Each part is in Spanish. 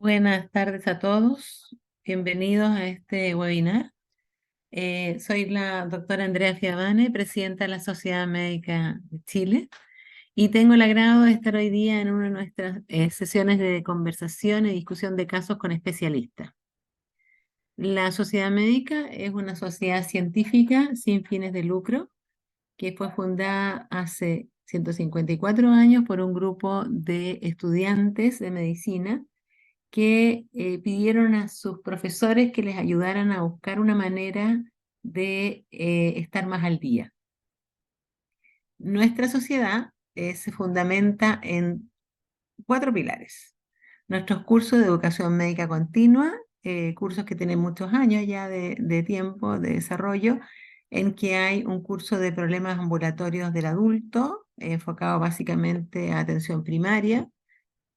Buenas tardes a todos, bienvenidos a este webinar. Soy la doctora Andrea Fiavane, presidenta de la Sociedad Médica de Chile, y tengo el agrado de estar hoy día en una de nuestras sesiones de conversación y discusión de casos con especialistas. La Sociedad Médica es una sociedad científica sin fines de lucro que fue fundada hace 154 años por un grupo de estudiantes de medicina que pidieron a sus profesores que les ayudaran a buscar una manera de estar más al día. Nuestra sociedad se fundamenta en 4 pilares. Nuestros cursos de educación médica continua, cursos que tienen muchos años ya de tiempo, de desarrollo, en que hay un curso de problemas ambulatorios del adulto, enfocado básicamente a atención primaria,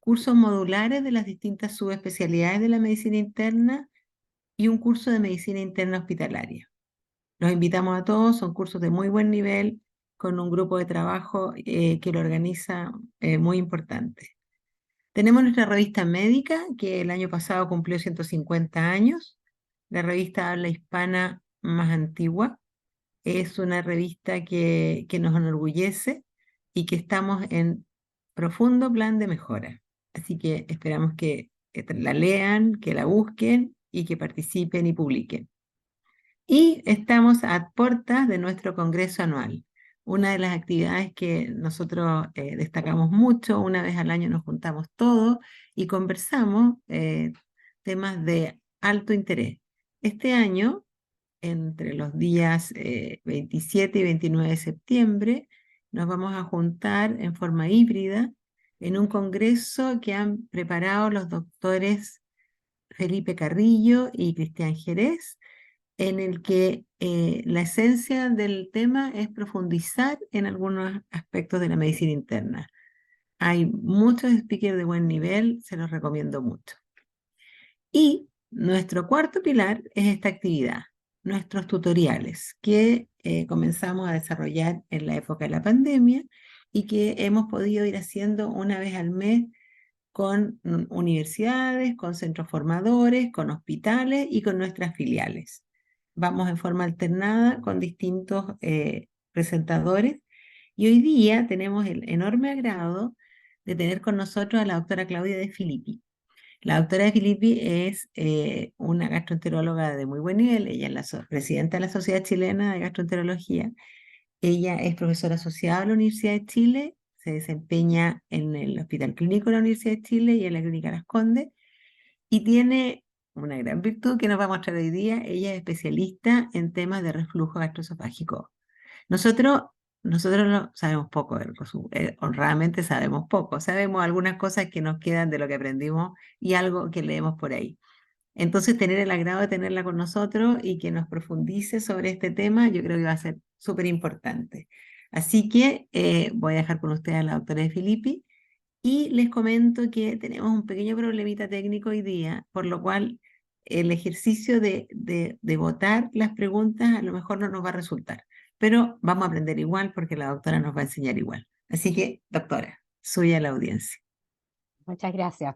cursos modulares de las distintas subespecialidades de la medicina interna y un curso de medicina interna hospitalaria. Los invitamos a todos, son cursos de muy buen nivel, con un grupo de trabajo que lo organiza muy importante. Tenemos nuestra revista médica, que el año pasado cumplió 150 años, la revista habla hispana más antigua. Es una revista que nos enorgullece y que estamos en profundo plan de mejora. Así que esperamos que la lean, que la busquen y que participen y publiquen. Y estamos a puertas de nuestro congreso anual. Una de las actividades que nosotros destacamos mucho, una vez al año nos juntamos todos y conversamos temas de alto interés. Este año, entre los días 27 y 29 de septiembre, nos vamos a juntar en forma híbrida en un congreso que han preparado los doctores Felipe Carrillo y Cristian Jerez, en el que la esencia del tema es profundizar en algunos aspectos de la medicina interna. Hay muchos speakers de buen nivel, se los recomiendo mucho. Y nuestro cuarto pilar es esta actividad, nuestros tutoriales, que comenzamos a desarrollar en la época de la pandemia y que hemos podido ir haciendo una vez al mes con universidades, con centros formadores, con hospitales y con nuestras filiales. Vamos en forma alternada con distintos presentadores y hoy día tenemos el enorme agrado de tener con nosotros a la doctora Claudia De Filippi. La doctora De Filippi es una gastroenteróloga de muy buen nivel. Ella es la presidenta de la Sociedad Chilena de Gastroenterología. Ella es profesora asociada a la Universidad de Chile, se desempeña en el Hospital Clínico de la Universidad de Chile y en la Clínica Las Condes, y tiene una gran virtud que nos va a mostrar hoy día. Ella es especialista en temas de reflujo gastroesofágico. Nosotros, nosotros no sabemos poco, honradamente sabemos poco, sabemos algunas cosas que nos quedan de lo que aprendimos y algo que leemos por ahí. Entonces, tener el agrado de tenerla con nosotros y que nos profundice sobre este tema, yo creo que va a ser súper importante. Así que voy a dejar con ustedes a la doctora De Filippi y les comento que tenemos un pequeño problemita técnico hoy día, por lo cual el ejercicio de votar las preguntas a lo mejor no nos va a resultar, pero vamos a aprender igual porque la doctora nos va a enseñar igual. Así que, doctora, suya la audiencia. Muchas gracias.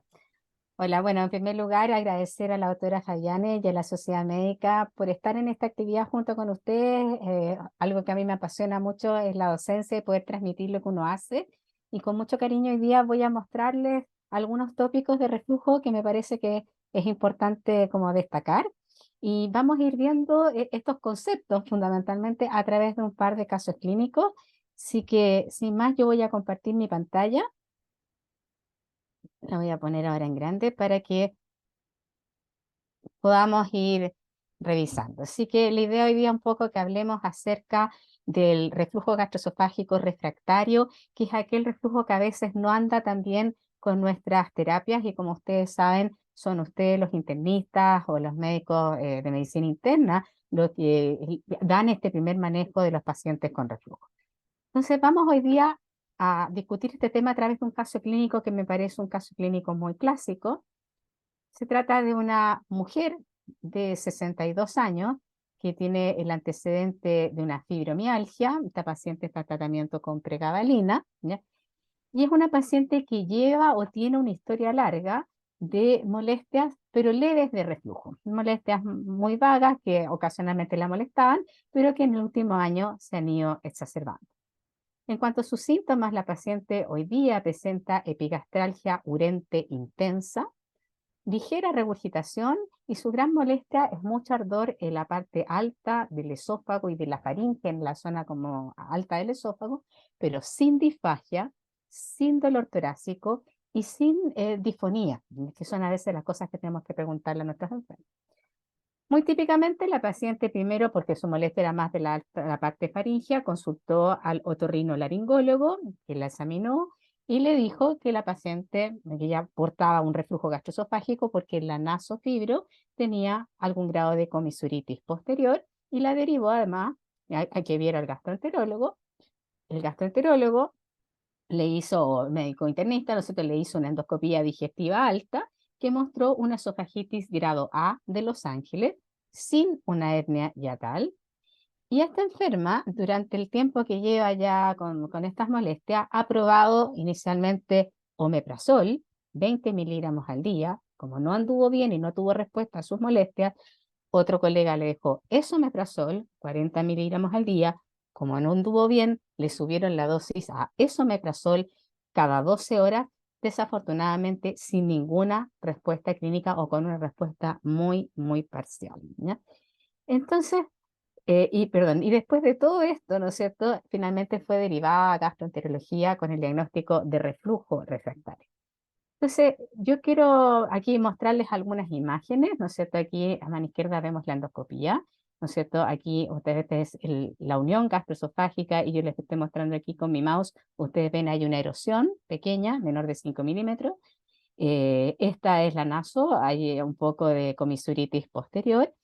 Hola, bueno, en primer lugar, agradecer a la doctora Fayane y a la Sociedad Médica por estar en esta actividad junto con ustedes. Algo que a mí me apasiona mucho es la docencia y poder transmitir lo que uno hace. Y con mucho cariño hoy día voy a mostrarles algunos tópicos de reflujo que me parece que es importante como destacar. Y vamos a ir viendo estos conceptos fundamentalmente a través de un par de casos clínicos. Así que, sin más, yo voy a compartir mi pantalla. La voy a poner ahora en grande para que podamos ir revisando. Así que la idea hoy día un poco que hablemos acerca del reflujo gastroesofágico refractario, que es aquel reflujo que a veces no anda tan bien con nuestras terapias y como ustedes saben, son ustedes los internistas o los médicos de medicina interna los que dan este primer manejo de los pacientes con reflujo. Entonces vamos hoy día a discutir este tema a través de un caso clínico que me parece un caso clínico muy clásico. Se trata de una mujer de 62 años que tiene el antecedente de una fibromialgia. Esta paciente está en tratamiento con pregabalina, ¿ya? Y es una paciente que lleva o tiene una historia larga de molestias, pero leves de reflujo. Molestias muy vagas que ocasionalmente la molestaban, pero que en el último año se han ido exacerbando. En cuanto a sus síntomas, la paciente hoy día presenta epigastralgia urente intensa, ligera regurgitación y su gran molestia es mucho ardor en la parte alta del esófago y de la faringe, en la zona como alta del esófago, pero sin disfagia, sin dolor torácico y sin disfonía, que son a veces las cosas que tenemos que preguntarle a nuestras enfermas. Muy típicamente la paciente primero, porque su molestia era más de la parte faringea, consultó al otorrinolaringólogo, que la examinó y le dijo que la paciente, que ya portaba un reflujo gastroesofágico porque la nasofibro tenía algún grado de comisuritis posterior y la derivó además a que viera al gastroenterólogo. El gastroenterólogo le hizo, médico internista, nosotros le hizo una endoscopía digestiva alta que mostró una esofagitis grado A de Los Ángeles sin una hernia yatal. Y esta enferma, durante el tiempo que lleva ya con estas molestias, ha probado inicialmente omeprazol, 20 miligramos al día. Como no anduvo bien y no tuvo respuesta a sus molestias, otro colega le dejó esomeprazol, 40 miligramos al día. Como no anduvo bien, le subieron la dosis a esomeprazol cada 12 horas, desafortunadamente sin ninguna respuesta clínica o con una respuesta muy, muy parcial, ¿ya? Entonces, y después de todo esto, ¿no es cierto? Finalmente fue derivada a gastroenterología con el diagnóstico de reflujo refractario. Entonces, yo quiero aquí mostrarles algunas imágenes, ¿no es cierto? Aquí a mano izquierda vemos la endoscopía, ¿no es cierto? Aquí ustedes es la unión gastroesofágica y yo les estoy mostrando aquí con mi mouse. Ustedes ven hay una erosión pequeña, menor de 5 milímetros. Esta es la naso, hay un poco de comisuritis posterior.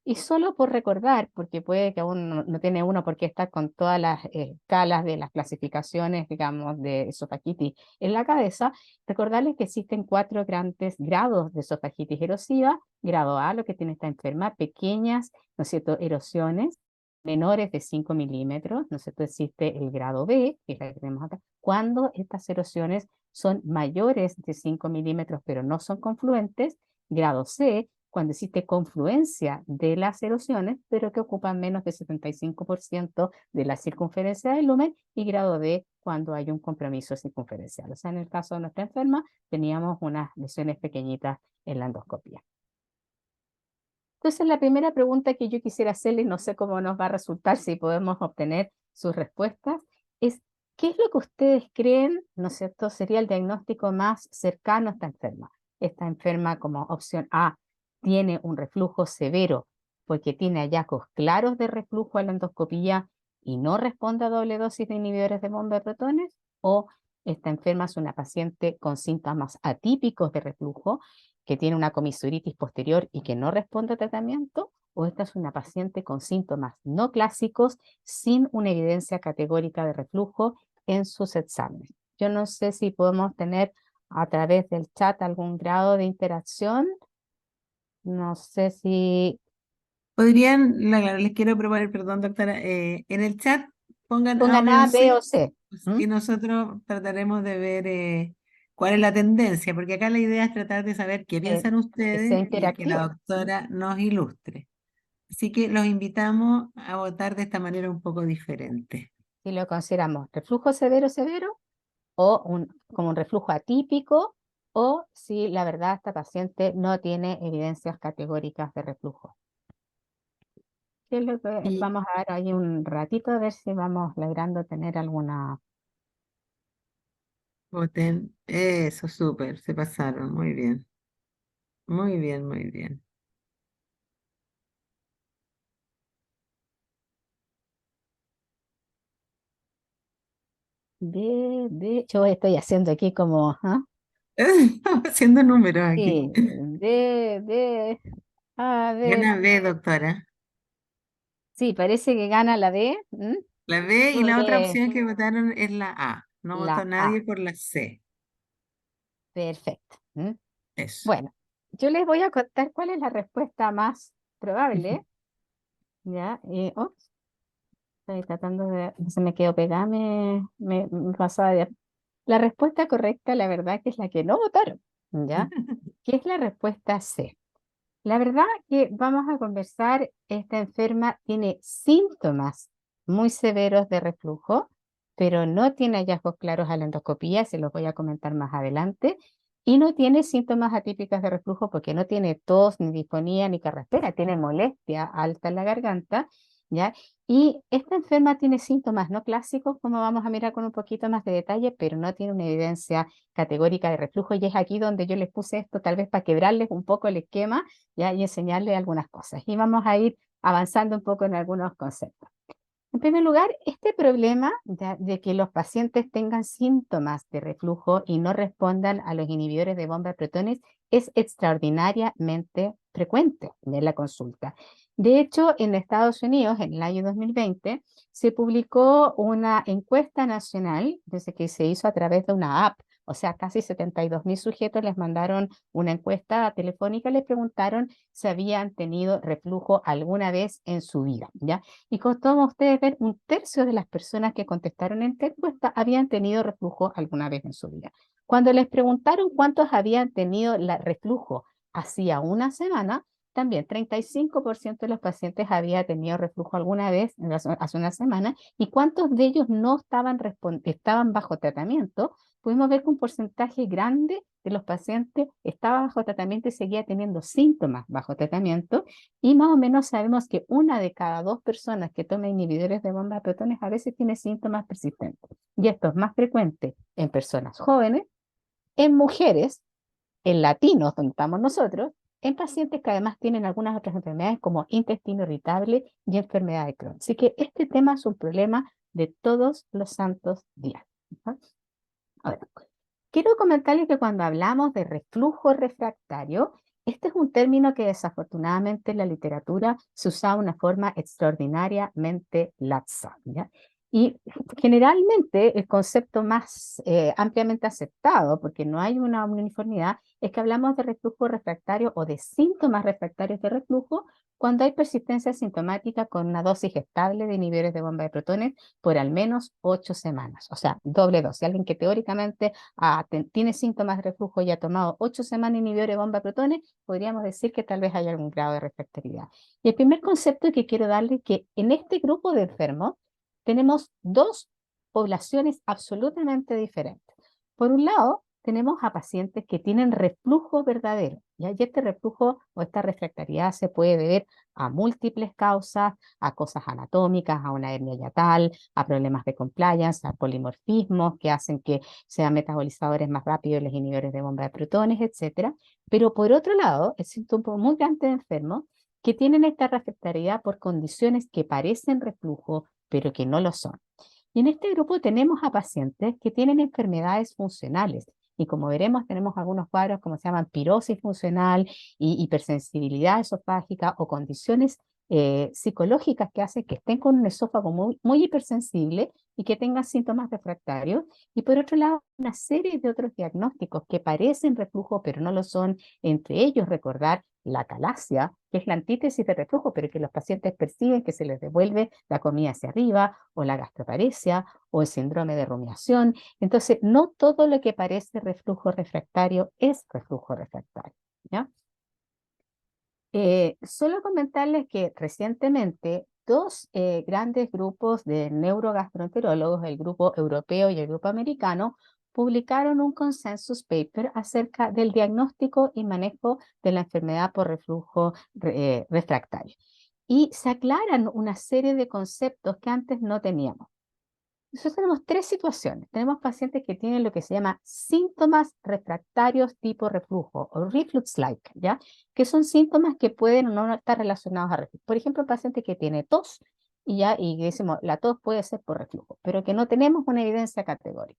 Y solo por recordar, porque puede que aún no tiene uno porque está con todas las escalas de las clasificaciones, digamos, de esofagitis en la cabeza, recordarles que existen 4 grandes grados de esofagitis erosiva. Grado A, lo que tiene esta enferma, pequeñas, ¿no es cierto?, erosiones menores de 5 milímetros, ¿no es cierto? Existe el grado B, que es la que tenemos acá, cuando estas erosiones son mayores de 5 milímetros, pero no son confluentes. Grado C, cuando existe confluencia de las erosiones, pero que ocupan menos del 75% de la circunferencia del lumen, y grado D, cuando hay un compromiso circunferencial. O sea, en el caso de nuestra enferma, teníamos unas lesiones pequeñitas en la endoscopia. Entonces, la primera pregunta que yo quisiera hacerle, y no sé cómo nos va a resultar, si podemos obtener sus respuestas, es ¿qué es lo que ustedes creen, no es cierto, sería el diagnóstico más cercano a esta enferma? Esta enferma, como opción A, tiene un reflujo severo porque tiene hallazgos claros de reflujo a la endoscopía y no responde a doble dosis de inhibidores de bomba de protones, o esta enferma es una paciente con síntomas atípicos de reflujo que tiene una comisuritis posterior y que no responde a tratamiento, o esta es una paciente con síntomas no clásicos sin una evidencia categórica de reflujo en sus exámenes. Yo no sé si podemos tener a través del chat algún grado de interacción. No sé si Podrían, les quiero proponer, perdón, doctora, en el chat pongan A, pongan B o A, B C o C. ¿Mm? y nosotros trataremos de ver cuál es la tendencia, porque acá la idea es tratar de saber qué Eh, piensan que sea ustedes y que la interactivo. ¿Mm? doctora nos ilustre. Así que los invitamos a votar de esta manera un poco diferente. Si lo consideramos reflujo severo, severo, o como un reflujo atípico, o si la verdad esta paciente no tiene evidencias categóricas de reflujo. ¿Qué es lo que Y vamos a ver ahí un ratito a ver si vamos logrando tener alguna? voten. Eso, súper, se pasaron. Muy bien. Muy bien, muy bien. Yo estoy haciendo aquí como, ¿ah? Estamos haciendo números aquí. Sí, a ver, Gana B, doctora. sí, parece que gana la D. ¿Mm? La B y Yo la otra le- opción que votaron es la A. No votó la A, nadie por la C. perfecto. ¿Mm? Eso. Bueno, yo les voy a contar cuál es la respuesta más probable, ¿ya? Ups, estoy tratando de, no se me quedó pegada, me pasaba de... La respuesta correcta, la verdad, que es la que no votaron, ¿ya? ¿Qué es la respuesta C? La verdad que vamos a conversar, esta enferma tiene síntomas muy severos de reflujo, pero no tiene hallazgos claros a la endoscopía, se los voy a comentar más adelante, y no tiene síntomas atípicos de reflujo porque no tiene tos, ni disfonía, ni carraspera, tiene molestia alta en la garganta, ¿ya? Y esta enferma tiene síntomas no clásicos, como vamos a mirar con un poquito más de detalle, pero no tiene una evidencia categórica de reflujo, y es aquí donde yo les puse esto, tal vez para quebrarles un poco el esquema, ¿ya? Y enseñarles algunas cosas. Y vamos a ir avanzando un poco en algunos conceptos. En primer lugar, este problema de que los pacientes tengan síntomas de reflujo y no respondan a los inhibidores de bomba de protones es extraordinariamente frecuente en la consulta. De hecho, en Estados Unidos, en el año 2020, se publicó una encuesta nacional, desde que se hizo a través de una app, o sea, casi 72.000 sujetos les mandaron una encuesta telefónica, les preguntaron si habían tenido reflujo alguna vez en su vida, ¿ya? Y como ustedes ven, un tercio de las personas que contestaron en esta encuesta habían tenido reflujo alguna vez en su vida. Cuando les preguntaron cuántos habían tenido reflujo hacía una semana, también 35% de los pacientes había tenido reflujo alguna vez hace una semana, y cuántos de ellos no estaban bajo tratamiento. Pudimos ver que un porcentaje grande de los pacientes estaba bajo tratamiento y seguía teniendo síntomas bajo tratamiento, y más o menos sabemos que una de cada dos personas que toma inhibidores de bomba de protones a veces tiene síntomas persistentes. Y esto es más frecuente en personas jóvenes, en mujeres, en latinos, donde estamos nosotros, en pacientes que además tienen algunas otras enfermedades como intestino irritable y enfermedad de Crohn. Así que este tema es un problema de todos los santos días, ¿no? Ahora, quiero comentarles que cuando hablamos de reflujo refractario, este es un término que desafortunadamente en la literatura se usa de una forma extraordinariamente laxa, ¿ya? Y generalmente el concepto más ampliamente aceptado, porque no hay una uniformidad, es que hablamos de reflujo refractario o de síntomas refractarios de reflujo cuando hay persistencia sintomática con una dosis estable de inhibidores de bomba de protones por al menos 8 semanas, o sea, doble dosis. Alguien que teóricamente tiene síntomas de reflujo y ha tomado 8 semanas inhibidores de bomba de protones, podríamos decir que tal vez hay algún grado de refractariedad. Y el primer concepto que quiero darle es que en este grupo de enfermos tenemos dos poblaciones absolutamente diferentes. Por un lado, tenemos a pacientes que tienen reflujo verdadero, y este reflujo o esta refractariedad se puede deber a múltiples causas, a cosas anatómicas, a una hernia yatal, a problemas de compliance, a polimorfismos que hacen que sean metabolizadores más rápidos los inhibidores de bomba de protones, etcétera. Pero por otro lado, existe un grupo muy grande de enfermos que tienen esta refractariedad por condiciones que parecen reflujo, pero que no lo son. Y en este grupo tenemos a pacientes que tienen enfermedades funcionales. Y como veremos, tenemos algunos cuadros como se llaman pirosis funcional y hipersensibilidad esofágica, o condiciones psicológicas que hacen que estén con un esófago muy hipersensible y que tengan síntomas refractarios. Y por otro lado, una serie de otros diagnósticos que parecen reflujo, pero no lo son. Entre ellos, recordar la calasia, que es la antítesis de reflujo, pero que los pacientes perciben que se les devuelve la comida hacia arriba, o la gastroparesia, o el síndrome de rumiación. Entonces, no todo lo que parece reflujo refractario es reflujo refractario, ¿ya? Solo comentarles que recientemente dos grandes grupos de neurogastroenterólogos, el grupo europeo y el grupo americano, publicaron un consensus paper acerca del diagnóstico y manejo de la enfermedad por reflujo refractario. Y se aclaran una serie de conceptos que antes no teníamos. Nosotros tenemos tres situaciones. Tenemos pacientes que tienen lo que se llama síntomas refractarios tipo reflujo o reflux-like, ¿ya? Que son síntomas que pueden o no estar relacionados a reflujo. Por ejemplo, un paciente que tiene tos y decimos, la tos puede ser por reflujo, pero que no tenemos una evidencia categórica.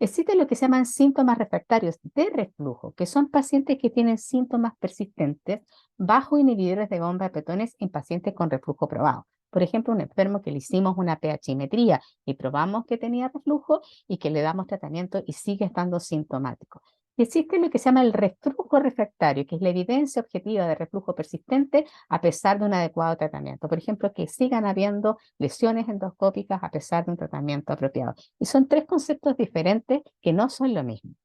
Existen lo que se llaman síntomas refractarios de reflujo, que son pacientes que tienen síntomas persistentes bajo inhibidores de bomba de protones en pacientes con reflujo probado. Por ejemplo, un enfermo que le hicimos una pHimetría y probamos que tenía reflujo y que le damos tratamiento y sigue estando sintomático. Existe lo que se llama el reflujo refractario, que es la evidencia objetiva de reflujo persistente a pesar de un adecuado tratamiento. Por ejemplo, que sigan habiendo lesiones endoscópicas a pesar de un tratamiento apropiado. Y son tres conceptos diferentes que no son lo mismo.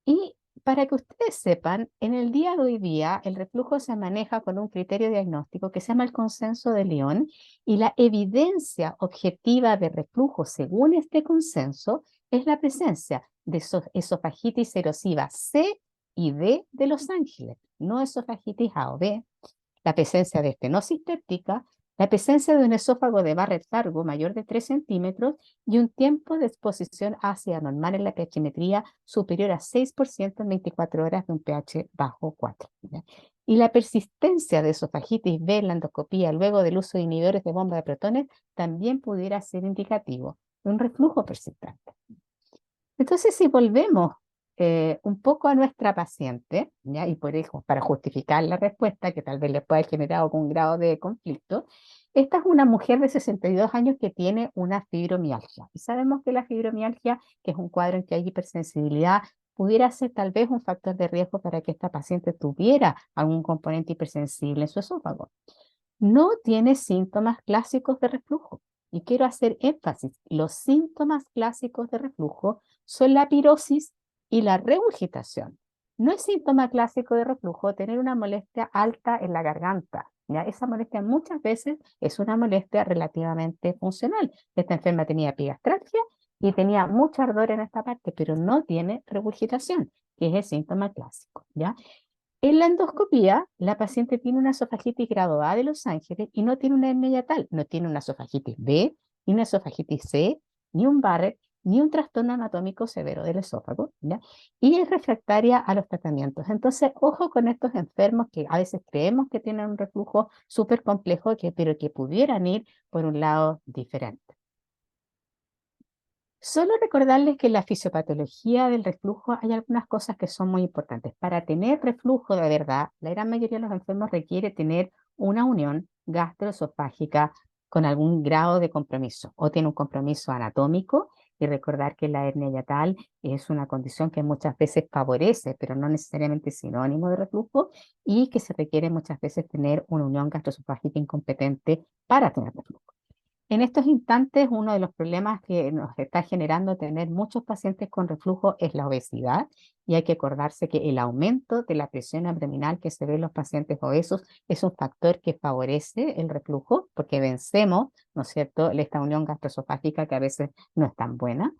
Y Para que ustedes sepan, en el día de hoy día el reflujo se maneja con un criterio diagnóstico que se llama el consenso de Lyon, y la evidencia objetiva de reflujo según este consenso es la presencia de esofagitis erosiva C y D de Los Ángeles, no esofagitis A o B, la presencia de estenosis péptica, la presencia de un esófago de Barrett largo mayor de 3 centímetros y un tiempo de exposición ácida normal en la pHimetría superior a 6% en 24 horas de un pH bajo 4. ¿Ya? Y la persistencia de esofagitis B en la endoscopía luego del uso de inhibidores de bomba de protones también pudiera ser indicativo de un reflujo persistente. Entonces, si volvemos un poco a nuestra paciente, ¿ya? Y por eso, para justificar la respuesta, que tal vez les pueda haber generado algún grado de conflicto, esta es una mujer de 62 años que tiene una fibromialgia. Y sabemos que la fibromialgia, que es un cuadro en que hay hipersensibilidad, pudiera ser tal vez un factor de riesgo para que esta paciente tuviera algún componente hipersensible en su esófago. No tiene síntomas clásicos de reflujo. Y quiero hacer énfasis, los síntomas clásicos de reflujo son la pirosis y la regurgitación. No es síntoma clásico de reflujo tener una molestia alta en la garganta. ¿Ya? Esa molestia muchas veces es una molestia relativamente funcional. Esta enferma tenía epigastralgia y tenía mucho ardor en esta parte, pero no tiene regurgitación, que es el síntoma clásico. ¿Ya? En la endoscopía, la paciente tiene una esofagitis grado A de Los Ángeles y no tiene una hernia yatal, no tiene una esofagitis B, ni una esofagitis C, ni un Barrett, ni un trastorno anatómico severo del esófago, ¿ya? Y es refractaria a los tratamientos. Entonces, ojo con estos enfermos que a veces creemos que tienen un reflujo súper complejo, pero que pudieran ir por un lado diferente. Solo recordarles que en la fisiopatología del reflujo hay algunas cosas que son muy importantes. Para tener reflujo de verdad, la gran mayoría de los enfermos requiere tener una unión gastroesofágica con algún grado de compromiso o tiene un compromiso anatómico, y recordar que la hernia yatal es una condición que muchas veces favorece, pero no necesariamente es sinónimo de reflujo, y que se requiere muchas veces tener una unión gastroesofágica incompetente para tener reflujo. En estos instantes, uno de los problemas que nos está generando tener muchos pacientes con reflujo es la obesidad, y hay que acordarse que el aumento de la presión abdominal que se ve en los pacientes obesos es un factor que favorece el reflujo, porque vencemos, ¿no es cierto?, esta unión gastroesofágica que a veces no es tan buena.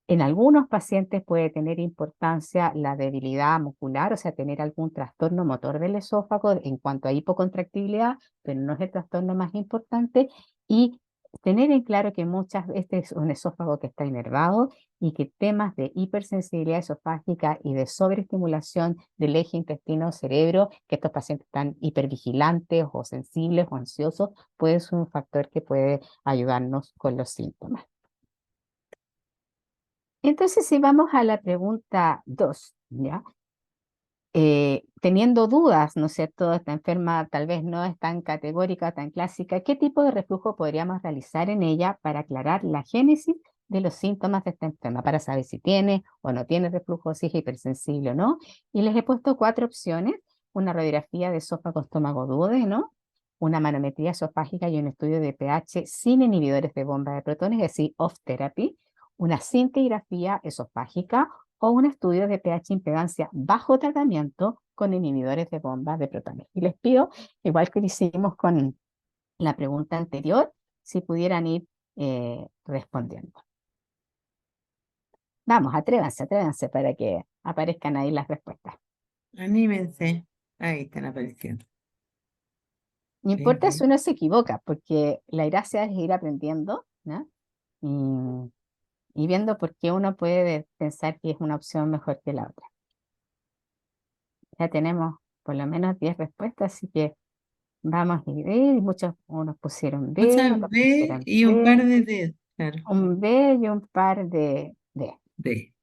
En algunos pacientes puede tener importancia la debilidad muscular, o sea, tener algún trastorno motor del esófago en cuanto a hipocontractibilidad, pero no es el trastorno más importante. Y tener en claro que muchas veces es un esófago que está inervado, y que temas de hipersensibilidad esofágica y de sobreestimulación del eje intestino-cerebro, que estos pacientes están hipervigilantes o sensibles o ansiosos, puede ser un factor que puede ayudarnos con los síntomas. Entonces, si vamos a la pregunta 2, ¿ya? Teniendo dudas, ¿no es cierto? Esta enferma tal vez no es tan categórica, tan clásica. ¿Qué tipo de reflujo podríamos realizar en ella para aclarar la génesis de los síntomas de esta enferma? Para saber si tiene o no tiene reflujo, si es hipersensible o no. Y les he puesto 4 opciones: una radiografía de esófago, estómago, duodeno, una manometría esofágica y un estudio de pH sin inhibidores de bomba de protones, es decir, off therapy, una cintigrafía esofágica o un estudio de pH impedancia bajo tratamiento con inhibidores de bomba de protones. Y les pido, igual que lo hicimos con la pregunta anterior, si pudieran ir respondiendo. Vamos, atrévanse para que aparezcan ahí las respuestas. Anímense. Ahí están apareciendo. No importa si uno se equivoca, porque la gracia es ir aprendiendo, ¿no? Y viendo por qué uno puede pensar que es una opción mejor que la otra. Ya tenemos por lo menos 10 respuestas, así que vamos a ver. Muchos, unos pusieron B, Muchas otros B pusieron y un par C, de D. Claro, un B y un par de D. D.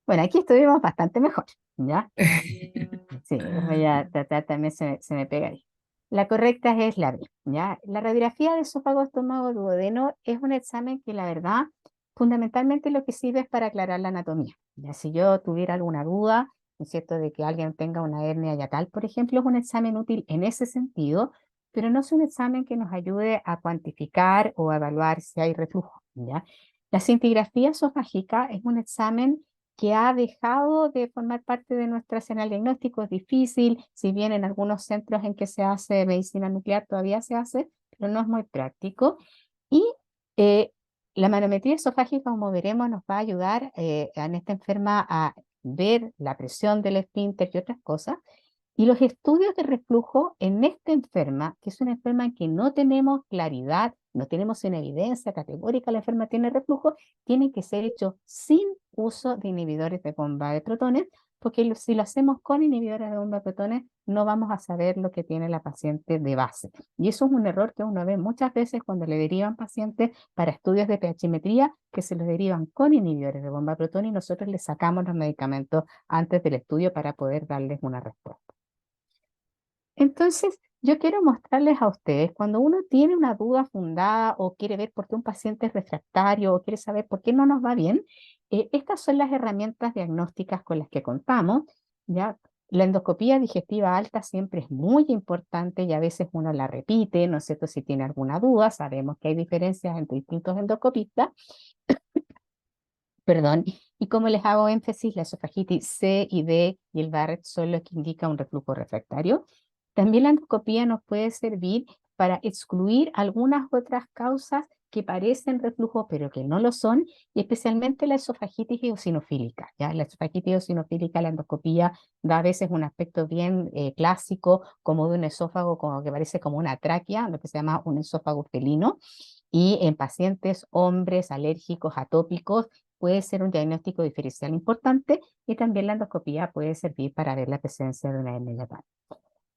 Bueno, aquí estuvimos bastante mejor, ¿ya? Sí, voy a tratar también, se me pega ahí. La correcta es la B, ¿ya? La radiografía de esófago, estómago, duodeno es un examen que la verdad, fundamentalmente lo que sirve es para aclarar la anatomía. Ya, si yo tuviera alguna duda, ¿no es cierto?, de que alguien tenga una hernia yatal, por ejemplo, es un examen útil en ese sentido, pero no es un examen que nos ayude a cuantificar o a evaluar si hay reflujo, ¿ya? La cintigrafía esofágica es un examen que ha dejado de formar parte de nuestro arsenal diagnóstico. Es difícil, si bien en algunos centros en que se hace medicina nuclear todavía se hace, pero no es muy práctico. Y eh, la manometría esofágica, como veremos, nos va a ayudar en esta enferma a ver la presión del esfínter y otras cosas. Y los estudios de reflujo en esta enferma, que es una enferma en que no tenemos claridad, no tenemos una evidencia categórica, la enferma tiene reflujo, tienen que ser hechos sin uso de inhibidores de bomba de protones, porque si lo hacemos con inhibidores de bomba de protones, no vamos a saber lo que tiene la paciente de base. Y eso es un error que uno ve muchas veces cuando le derivan pacientes para estudios de pHimetría, que se los derivan con inhibidores de bomba de protones y nosotros les sacamos los medicamentos antes del estudio para poder darles una respuesta. Entonces, yo quiero mostrarles a ustedes, cuando uno tiene una duda fundada o quiere ver por qué un paciente es refractario o quiere saber por qué no nos va bien, estas son las herramientas diagnósticas con las que contamos, ¿ya? La endoscopía digestiva alta siempre es muy importante y a veces uno la repite, ¿no es cierto? Si tiene alguna duda, sabemos que hay diferencias entre distintos endoscopistas, perdón, y como les hago énfasis, la esofagitis C y D y el Barrett son los que indican un reflujo refractario. También la endoscopía nos puede servir para excluir algunas otras causas que parecen reflujo, pero que no lo son, y especialmente la esofagitis eosinofílica. ¿Ya? La esofagitis eosinofílica, la endoscopía da a veces un aspecto bien clásico, como de un esófago como que parece como una tráquea, lo que se llama un esófago felino, y en pacientes hombres alérgicos, atópicos, puede ser un diagnóstico diferencial importante, y también la endoscopía puede servir para ver la presencia de una hernia yatal.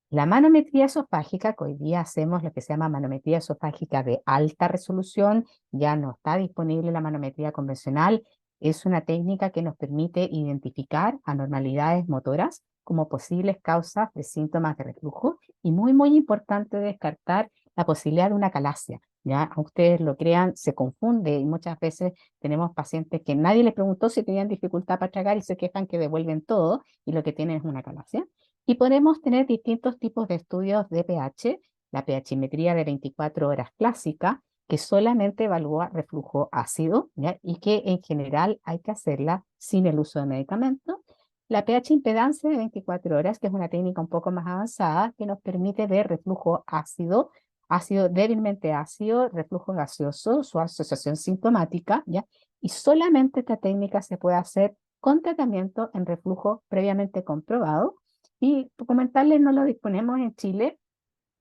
La manometría esofágica, que hoy día hacemos lo que se llama manometría esofágica de alta resolución, ya no está disponible la manometría convencional, es una técnica que nos permite identificar anormalidades motoras como posibles causas de síntomas de reflujo y muy importante descartar la posibilidad de una calasia. Ya, a ustedes lo crean, se confunde y muchas veces tenemos pacientes que nadie les preguntó si tenían dificultad para tragar y se quejan que devuelven todo y lo que tienen es una calasia. Y podemos tener distintos tipos de estudios de pH, la pHimetría de 24 horas clásica, que solamente evalúa reflujo ácido, ¿ya? Y que en general hay que hacerla sin el uso de medicamentos. La pH impedancia de 24 horas, que es una técnica un poco más avanzada, que nos permite ver reflujo ácido, ácido débilmente ácido, reflujo gaseoso, su asociación sintomática, ¿ya? Y solamente esta técnica se puede hacer con tratamiento en reflujo previamente comprobado y comentarles, no lo disponemos en Chile.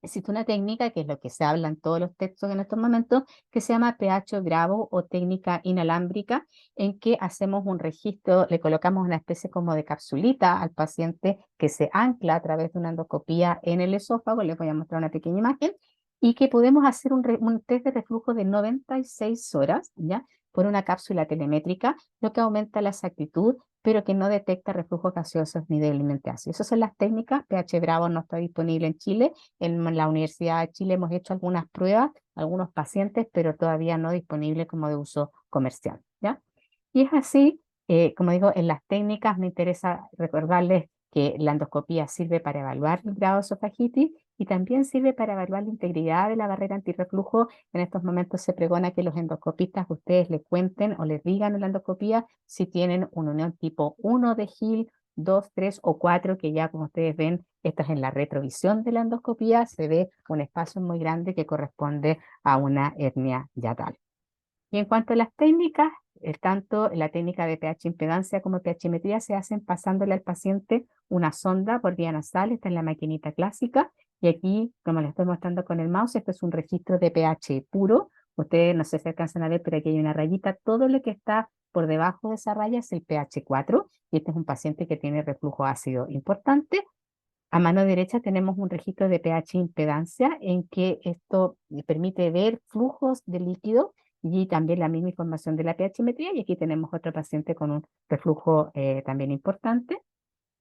Existe una técnica que es lo que se habla en todos los textos en estos momentos, que se llama pH Bravo o técnica inalámbrica, en que hacemos un registro, le colocamos una especie como de capsulita al paciente que se ancla a través de una endoscopía en el esófago, les voy a mostrar una pequeña imagen, y que podemos hacer un test de reflujo de 96 horas, ¿ya? Por una cápsula telemétrica, lo que aumenta la exactitud, pero que no detecta reflujos gaseosos ni débilmente ácidos. Esas son las técnicas. pH Bravo no está disponible en Chile. En la Universidad de Chile hemos hecho algunas pruebas, algunos pacientes, pero todavía no disponible como de uso comercial, ¿ya? Y es así, como digo, en las técnicas me interesa recordarles que la endoscopía sirve para evaluar el grado de esofagitis y también sirve para evaluar la integridad de la barrera antirreflujo. En estos momentos se pregona que los endoscopistas ustedes les cuenten o les digan en la endoscopía si tienen una unión tipo 1 de Hill, 2, 3 o 4, que ya como ustedes ven, esta es en la retrovisión de la endoscopía, se ve un espacio muy grande que corresponde a una hernia yatal. Y en cuanto a las técnicas, tanto la técnica de pH impedancia como pHimetría se hacen pasándole al paciente una sonda por vía nasal, esta es la maquinita clásica, y aquí, como les estoy mostrando con el mouse, esto es un registro de pH puro. Ustedes no sé si alcanzan a ver, pero aquí hay una rayita, todo lo que está por debajo de esa raya es el pH 4, y este es un paciente que tiene reflujo ácido importante. A mano derecha tenemos un registro de pH impedancia en que esto permite ver flujos de líquido y también la misma información de la pHimetría. Y aquí tenemos otro paciente con un reflujo también importante.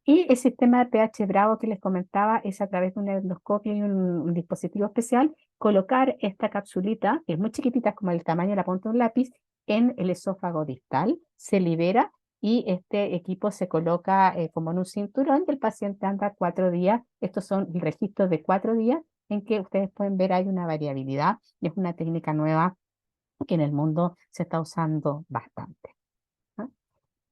Y el sistema de pH Bravo que les comentaba es a través de un endoscopio y un dispositivo especial, colocar esta capsulita, que es muy chiquitita, como el tamaño de la punta de un lápiz, en el esófago distal, se libera y este equipo se coloca como en un cinturón y el paciente anda 4 días. Estos son registros de 4 días en que ustedes pueden ver hay una variabilidad y es una técnica nueva que en el mundo se está usando bastante, ¿no?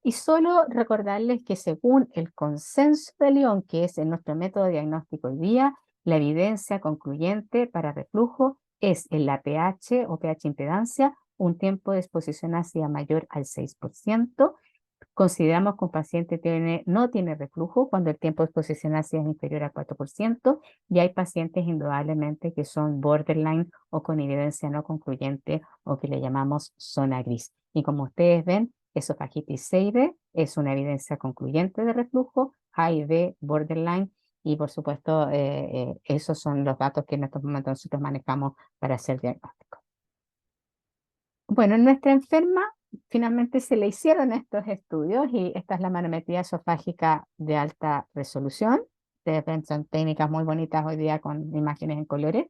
Y solo recordarles que según el consenso de Lyon, que es nuestro método diagnóstico hoy día, la evidencia concluyente para reflujo es en la pH o pH impedancia, un tiempo de exposición ácida mayor al 6%. Consideramos que un paciente no tiene reflujo cuando el tiempo de exposición ácida es inferior al 4%, y hay pacientes indudablemente que son borderline o con evidencia no concluyente o que le llamamos zona gris. Y como ustedes ven, esofagitis C y D es una evidencia concluyente de reflujo, A y B borderline, y por supuesto esos son los datos que en estos momentos nosotros manejamos para hacer diagnóstico. Bueno, en nuestra enferma finalmente se le hicieron estos estudios y esta es la manometría esofágica de alta resolución. Ustedes ven, son técnicas muy bonitas hoy día con imágenes en colores,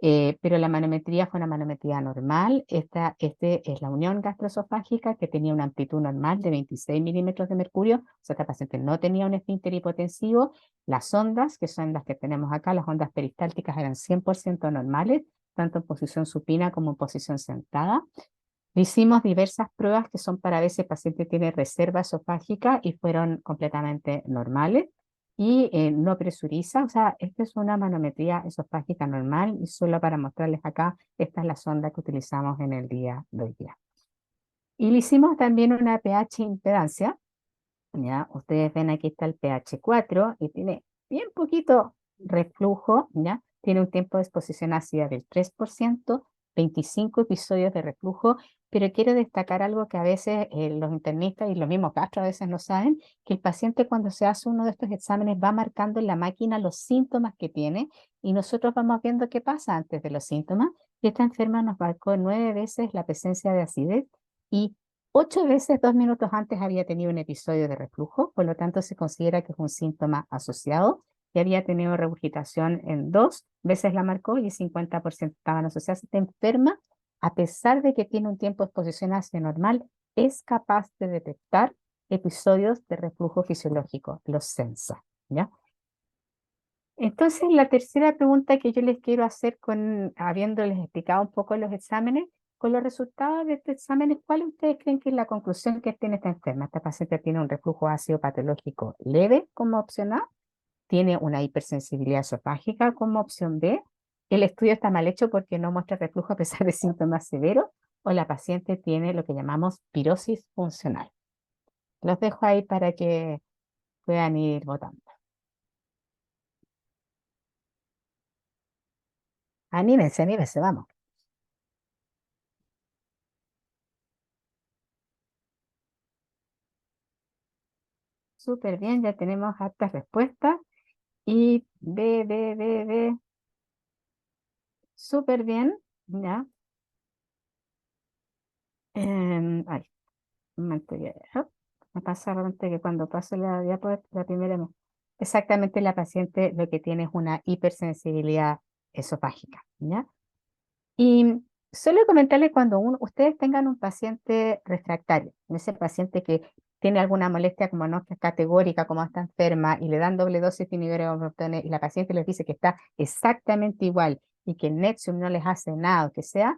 pero la manometría fue una manometría normal. Este es la unión gastroesofágica que tenía una amplitud normal de 26 milímetros de mercurio, o sea, esta paciente no tenía un esfínter hipotensivo. Las ondas, que son las que tenemos acá, las ondas peristálticas eran 100% normales, tanto en posición supina como en posición sentada. Le hicimos diversas pruebas que son para ver si el paciente tiene reserva esofágica y fueron completamente normales y no presuriza. O sea, esta es una manometría esofágica normal y solo para mostrarles acá, esta es la sonda que utilizamos en el día de hoy día. Y le hicimos también una pH impedancia. ¿Ya? Ustedes ven aquí está el pH 4 y tiene bien poquito reflujo, ¿ya? Tiene un tiempo de exposición ácida del 3%, 25 episodios de reflujo, pero quiero destacar algo que a veces los internistas y los mismos gastros a veces no saben, que el paciente cuando se hace uno de estos exámenes va marcando en la máquina los síntomas que tiene y nosotros vamos viendo qué pasa antes de los síntomas. Y esta enferma nos marcó 9 veces la presencia de acidez y 8 veces 2 minutos antes había tenido un episodio de reflujo, por lo tanto se considera que es un síntoma asociado, y había tenido regurgitación en 2 veces la marcó y el 50% estaban asociadas. Esta enferma, a pesar de que tiene un tiempo de exposición ácida normal, es capaz de detectar episodios de reflujo fisiológico, los SENSA, ¿ya? Entonces, la tercera pregunta que yo les quiero hacer, habiéndoles explicado un poco los exámenes, con los resultados de estos exámenes, ¿cuál ustedes creen que es la conclusión que tiene esta enferma? Esta paciente tiene un reflujo ácido patológico leve como opción A, tiene una hipersensibilidad esofágica como opción B, el estudio está mal hecho porque no muestra reflujo a pesar de síntomas severos, o la paciente tiene lo que llamamos pirosis funcional. Los dejo ahí para que puedan ir votando. Anímense, anímense, vamos. Súper bien, ya tenemos hartas respuestas. Y B, súper bien, ¿ya? Ay, un momento, me pasa realmente que cuando paso la diapositiva, la primera, exactamente la paciente lo que tiene es una hipersensibilidad esofágica, ¿ya? Y solo comentarles cuando ustedes tengan un paciente refractario, ese paciente que tiene alguna molestia como no que es categórica, como está enferma, y le dan doble dosis de inhibidores de protones, y la paciente les dice que está exactamente igual y que el Nexium no les hace nada, o que sea,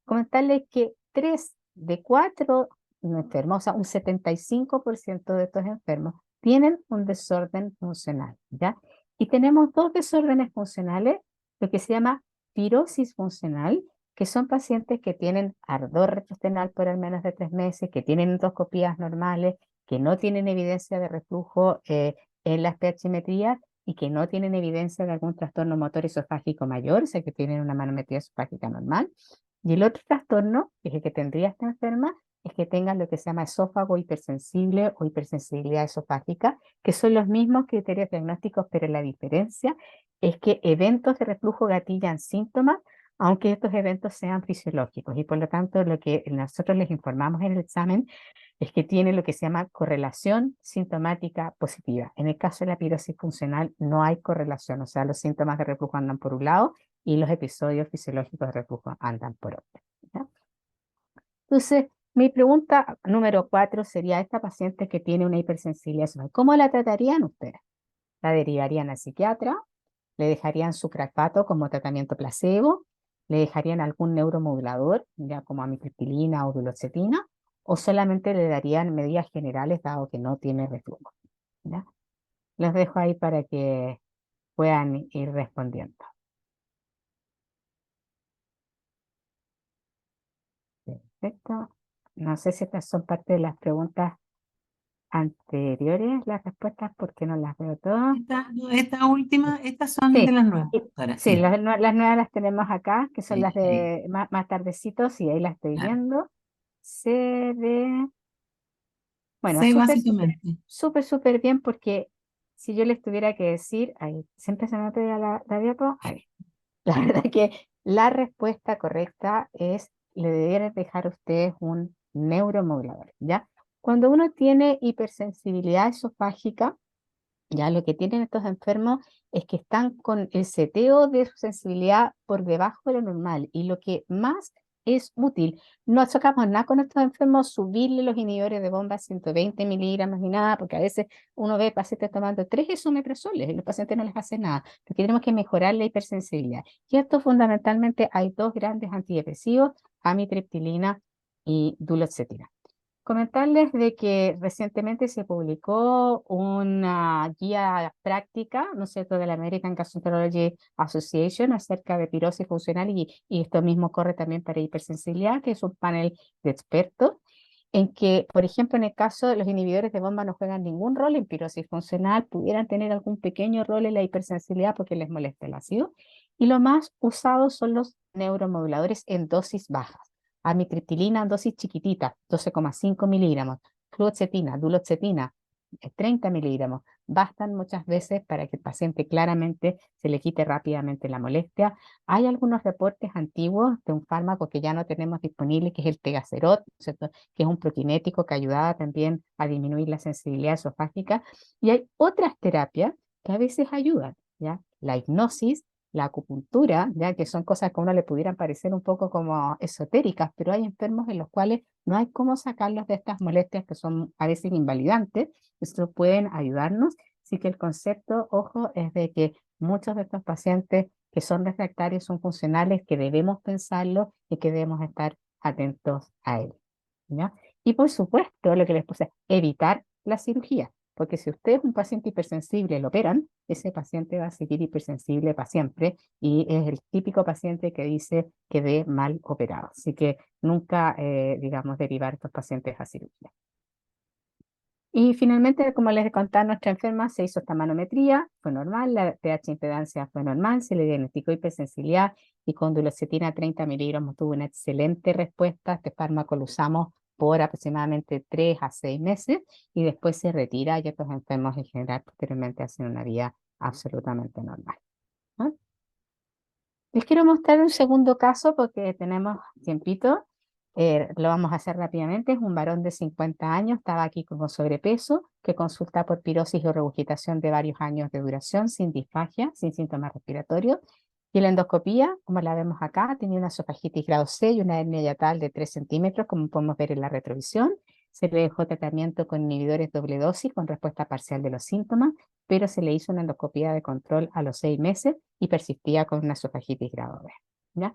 comentarles que 3 de 4 enfermos, o sea, un 75% de estos enfermos tienen un desorden funcional, ¿ya? Y tenemos dos desórdenes funcionales, lo que se llama pirosis funcional, que son pacientes que tienen ardor retroesternal por al menos de 3 meses, que tienen endoscopías normales, que no tienen evidencia de reflujo en las pH-metrías y que no tienen evidencia de algún trastorno motor esofágico mayor, o sea que tienen una manometría esofágica normal. Y el otro trastorno, que es el que tendría esta enferma, es que tengan lo que se llama esófago hipersensible o hipersensibilidad esofágica, que son los mismos criterios diagnósticos, pero la diferencia es que eventos de reflujo gatillan síntomas, aunque estos eventos sean fisiológicos. Y por lo tanto, lo que nosotros les informamos en el examen es que tiene lo que se llama correlación sintomática positiva. En el caso de la pirosis funcional no hay correlación, o sea, los síntomas de reflujo andan por un lado y los episodios fisiológicos de reflujo andan por otro, ¿ya? Entonces, mi pregunta número 4 sería, esta paciente que tiene una hipersensibilidad, ¿cómo la tratarían ustedes? ¿La derivarían al psiquiatra? ¿Le dejarían sucralfato como tratamiento placebo? ¿Le dejarían algún neuromodulador, ya como amitriptilina o duloxetina? o solamente le darían medidas generales dado que no tiene reflujo. ¿Ya? Los dejo ahí para que puedan ir respondiendo. Perfecto. No sé si estas son parte de las preguntas anteriores, las respuestas, porque no las veo todas. No, esta última, estas son de Sí, las nuevas, doctora, sí, sí. las nuevas las tenemos acá, que son las Sí, ahí. de más tardecitos, y ahí las estoy Claro. viendo. Se ve, bueno, Sí, súper, básicamente. súper, súper bien, porque si yo les tuviera que decir, ahí, siempre se me pega la diapo, ahí. La verdad que la respuesta correcta es, le debieran dejar a ustedes un neuromodulador, ¿ya? Cuando uno tiene hipersensibilidad esofágica, ya lo que tienen estos enfermos es que están con el seteo de su sensibilidad por debajo de lo normal, y lo que más es útil, no sacamos nada con estos enfermos, subirle los inhibidores de bomba a 120 miligramos ni nada, porque a veces uno ve pacientes tomando 3 esomeprazoles y los pacientes no les hace nada, porque tenemos que mejorar la hipersensibilidad. Y esto fundamentalmente hay dos grandes antidepresivos, amitriptilina y duloxetina. Comentarles de que recientemente se publicó una guía práctica, ¿no es cierto?, de la American Gastroenterology Association acerca de pirosis funcional, y esto mismo corre también para hipersensibilidad, que es un panel de expertos, en que, por ejemplo, en el caso de los inhibidores de bomba no juegan ningún rol en pirosis funcional, pudieran tener algún pequeño rol en la hipersensibilidad porque les molesta el ácido, y lo más usado son los neuromoduladores en dosis bajas. Amitriptilina en dosis chiquitita, 12,5 miligramos. Fluoxetina, duloxetina, 30 miligramos. Bastan muchas veces para que el paciente claramente se le quite rápidamente la molestia. Hay algunos reportes antiguos de un fármaco que ya no tenemos disponible, que es el Tegacerot, ¿cierto?, que es un prokinético que ayudaba también a disminuir la sensibilidad esofágica. Y hay otras terapias que a veces ayudan, ¿ya? La hipnosis, la acupuntura, ya que son cosas que a uno le pudieran parecer un poco como esotéricas, pero hay enfermos en los cuales no hay cómo sacarlos de estas molestias que son a veces invalidantes, esto pueden ayudarnos. Así que el concepto, ojo, es de que muchos de estos pacientes que son refractarios son funcionales, que debemos pensarlo y que debemos estar atentos a él, ¿ya? Y por supuesto, lo que les puse, evitar la cirugía. Porque si usted es un paciente hipersensible y lo operan, ese paciente va a seguir hipersensible para siempre, y es el típico paciente que dice que ve mal operado. Así que nunca, digamos, derivar estos pacientes a cirugía. Y finalmente, como les conté, a nuestra enferma se hizo esta manometría, fue normal, la pH impedancia fue normal, se le diagnosticó hipersensibilidad y con duloxetina 30 miligramos tuvo una excelente respuesta. Este fármaco lo usamos por aproximadamente 3 a 6 meses y después se retira, y estos enfermos en general posteriormente hacen una vida absolutamente normal, ¿no? Les quiero mostrar un segundo caso porque tenemos tiempito. Lo vamos a hacer rápidamente. Es un varón de 50 años, estaba aquí con sobrepeso, que consulta por pirosis o regurgitación de varios años de duración, sin disfagia, sin síntomas respiratorios. Y la endoscopía, como la vemos acá, tenía una esofagitis grado C y una hernia yatal de 3 centímetros, como podemos ver en la retrovisión. Se le dejó tratamiento con inhibidores doble dosis con respuesta parcial de los síntomas, pero se le hizo una endoscopía de control a los 6 meses y persistía con una esofagitis grado B, ¿ya?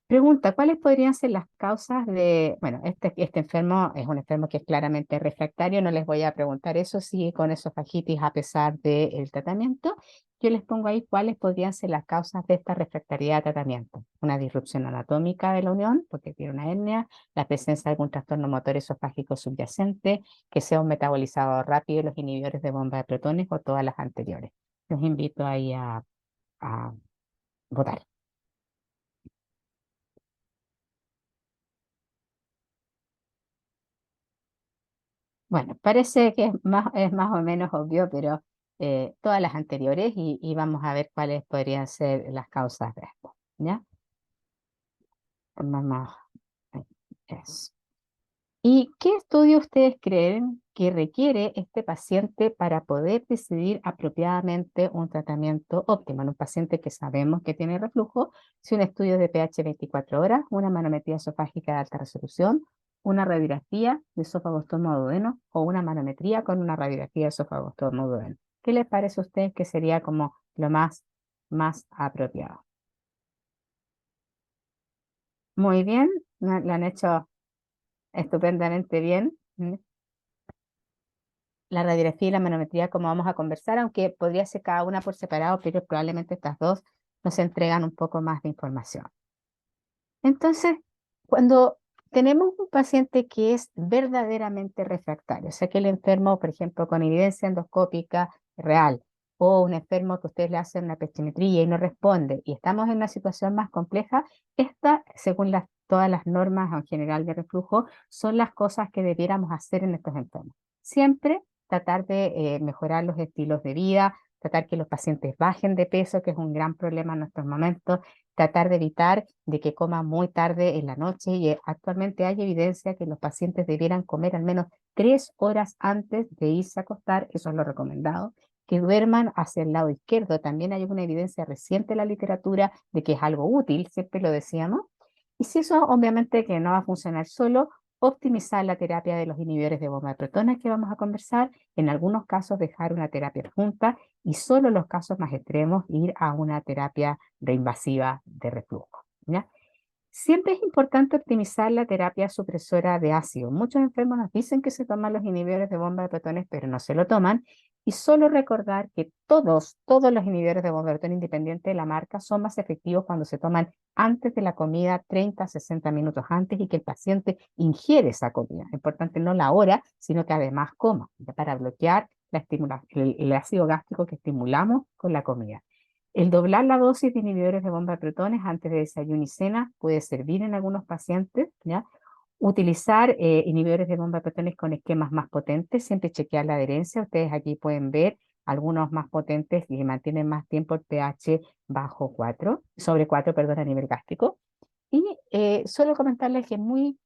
Pregunta, ¿cuáles podrían ser las causas de, bueno, este enfermo es un enfermo que es claramente refractario, no les voy a preguntar eso, sigue con esofagitis a pesar del tratamiento. Yo les pongo ahí cuáles podrían ser las causas de esta refractariedad a tratamiento. Una disrupción anatómica de la unión, porque tiene una hernia, la presencia de algún trastorno motor esofágico subyacente, que sea un metabolizador rápido de los inhibidores de bomba de protones o todas las anteriores. Los invito ahí a votar. Bueno, parece que es más o menos obvio, pero todas las anteriores, y vamos a ver cuáles podrían ser las causas de esto, ¿ya? Vamos, ahí, eso. ¿Y qué estudio ustedes creen que requiere este paciente para poder decidir apropiadamente un tratamiento óptimo en un paciente que sabemos que tiene reflujo? Si un estudio de pH 24 horas, una manometría esofágica de alta resolución, una radiografía de esófago estómago duodeno o una manometría con una radiografía de esófago estómago duodeno. ¿Qué les parece a ustedes que sería como lo más apropiado? Muy bien, lo han hecho estupendamente bien. La radiografía y la manometría, como vamos a conversar, aunque podría ser cada una por separado, pero probablemente estas dos nos entregan un poco más de información. Entonces, cuando tenemos un paciente que es verdaderamente refractario, o sea que el enfermo, por ejemplo, con evidencia endoscópica real, o un enfermo que ustedes le hacen una pechimetría y no responde, y estamos en una situación más compleja, esta, según todas las normas en general de reflujo, son las cosas que debiéramos hacer en estos enfermos. Siempre tratar de mejorar los estilos de vida, tratar que los pacientes bajen de peso, que es un gran problema en estos momentos, tratar de evitar de que coma muy tarde en la noche y actualmente hay evidencia que los pacientes debieran comer al menos 3 horas antes de irse a acostar, eso es lo recomendado, que duerman hacia el lado izquierdo. También hay una evidencia reciente en la literatura de que es algo útil, siempre lo decíamos. Y si eso obviamente que no va a funcionar solo, optimizar la terapia de los inhibidores de bomba de protones que vamos a conversar, en algunos casos dejar una terapia junta y solo en los casos más extremos ir a una terapia reinvasiva de reflujo, ¿ya? Siempre es importante optimizar la terapia supresora de ácido. Muchos enfermos nos dicen que se toman los inhibidores de bomba de protones, pero no se lo toman. Y solo recordar que todos los inhibidores de bomba de protones, independiente de la marca, son más efectivos cuando se toman antes de la comida, 30 a 60 minutos antes, y que el paciente ingiere esa comida. Es importante no la hora, sino que además coma, ya para bloquear el ácido gástrico que estimulamos con la comida. El doblar la dosis de inhibidores de bomba de protones antes de desayuno y cena puede servir en algunos pacientes, ¿ya? Utilizar inhibidores de bomba de protones con esquemas más potentes, siempre chequear la adherencia. Ustedes aquí pueden ver algunos más potentes y que mantienen más tiempo el pH bajo 4, sobre 4, perdón, a nivel gástrico. Y solo comentarles que muy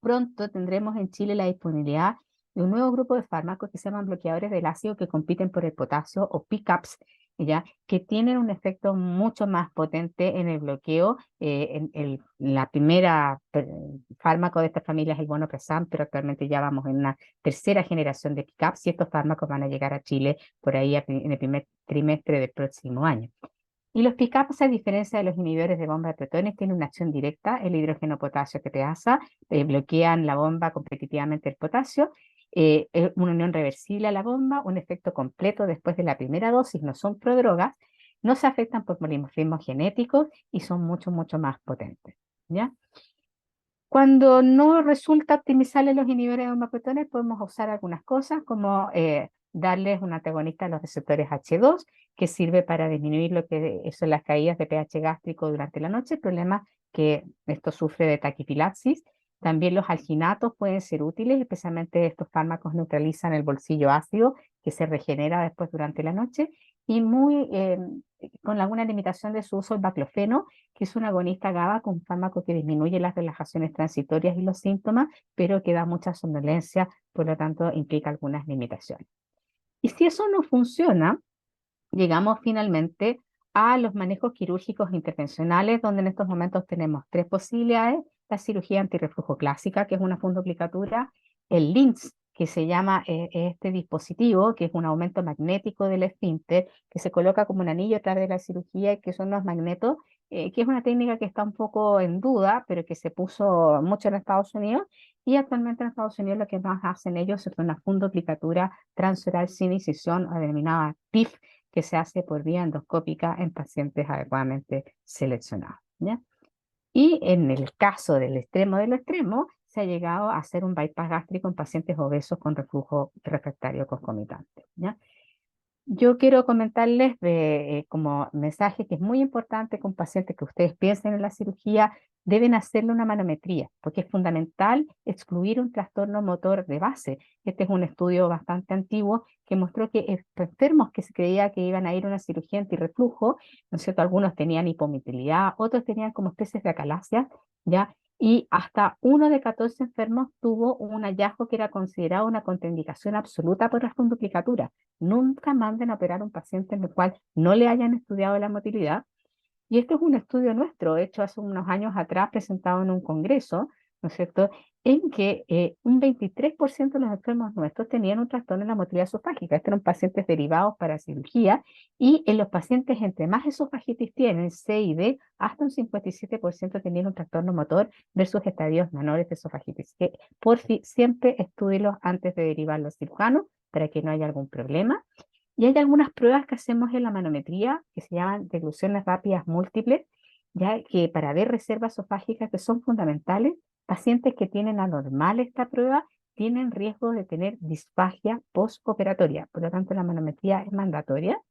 pronto tendremos en Chile la disponibilidad de un nuevo grupo de fármacos que se llaman bloqueadores del ácido que compiten por el potasio o PCAPs, ¿ya? Que tienen un efecto mucho más potente en el bloqueo. La primera fármaco de esta familia es el vonoprazan, pero actualmente ya vamos en una tercera generación de PCAPs y estos fármacos van a llegar a Chile por ahí en el primer trimestre del próximo año. Y los PCAPs, a diferencia de los inhibidores de bomba de protones, tienen una acción directa, el hidrógeno potasio que te hace, bloquean la bomba competitivamente el potasio, es una unión reversible a la bomba, un efecto completo después de la primera dosis, no son prodrogas, no se afectan por polimorfismos genéticos y son mucho, mucho más potentes, ¿ya? Cuando no resulta optimizarle los inhibidores de gamma-protones, podemos usar algunas cosas como darles un antagonista a los receptores H2, que sirve para disminuir lo que son las caídas de pH gástrico durante la noche, el problema que esto sufre de taquifilaxis. También los alginatos pueden ser útiles, especialmente estos fármacos neutralizan el bolsillo ácido que se regenera después durante la noche. Y con alguna limitación de su uso, el baclofeno, que es un agonista GABA con un fármaco que disminuye las relajaciones transitorias y los síntomas, pero que da mucha somnolencia, por lo tanto implica algunas limitaciones. Y si eso no funciona, llegamos finalmente a los manejos quirúrgicos intervencionales, donde en estos momentos tenemos 3 posibilidades: la cirugía antirreflujo clásica, que es una fundoplicatura, el LINX, que se llama este dispositivo, que es un aumento magnético del esfínter, que se coloca como un anillo atrás de la cirugía y que son los magnetos, que es una técnica que está un poco en duda, pero que se puso mucho en Estados Unidos, y actualmente en Estados Unidos lo que más hacen ellos es una fundoplicatura transoral sin incisión, denominada TIF, que se hace por vía endoscópica en pacientes adecuadamente seleccionados, ¿ya? Y en el caso del extremo, se ha llegado a hacer un bypass gástrico en pacientes obesos con reflujo refractario concomitante, ¿ya? Yo quiero comentarles como mensaje que es muy importante con pacientes que ustedes piensen en la cirugía, deben hacerle una manometría, porque es fundamental excluir un trastorno motor de base. Este es un estudio bastante antiguo que mostró que enfermos que se creía que iban a ir a una cirugía antirreflujo, ¿no es cierto? Algunos tenían hipomotilidad, otros tenían como especies de acalasia, ¿ya? Y hasta 1 de 14 enfermos tuvo un hallazgo que era considerado una contraindicación absoluta por la fundoplicatura. Nunca manden a operar a un paciente en el cual no le hayan estudiado la motilidad. Y este es un estudio nuestro, hecho hace unos años atrás, presentado en un congreso, ¿no es cierto?, en que un 23% de los enfermos nuestros tenían un trastorno en la motilidad esofágica. Estos eran pacientes derivados para cirugía y en los pacientes entre más esofagitis tienen, C y D, hasta un 57% tenían un trastorno motor versus estadios menores de esofagitis. Que por fin siempre estúdielos antes de derivarlos al cirujano para que no haya algún problema. Y hay algunas pruebas que hacemos en la manometría que se llaman degluciones rápidas múltiples, ya que para ver reservas esofágicas que son fundamentales, pacientes que tienen anormal esta prueba tienen riesgo de tener disfagia postoperatoria. Por lo tanto, la manometría es mandatoria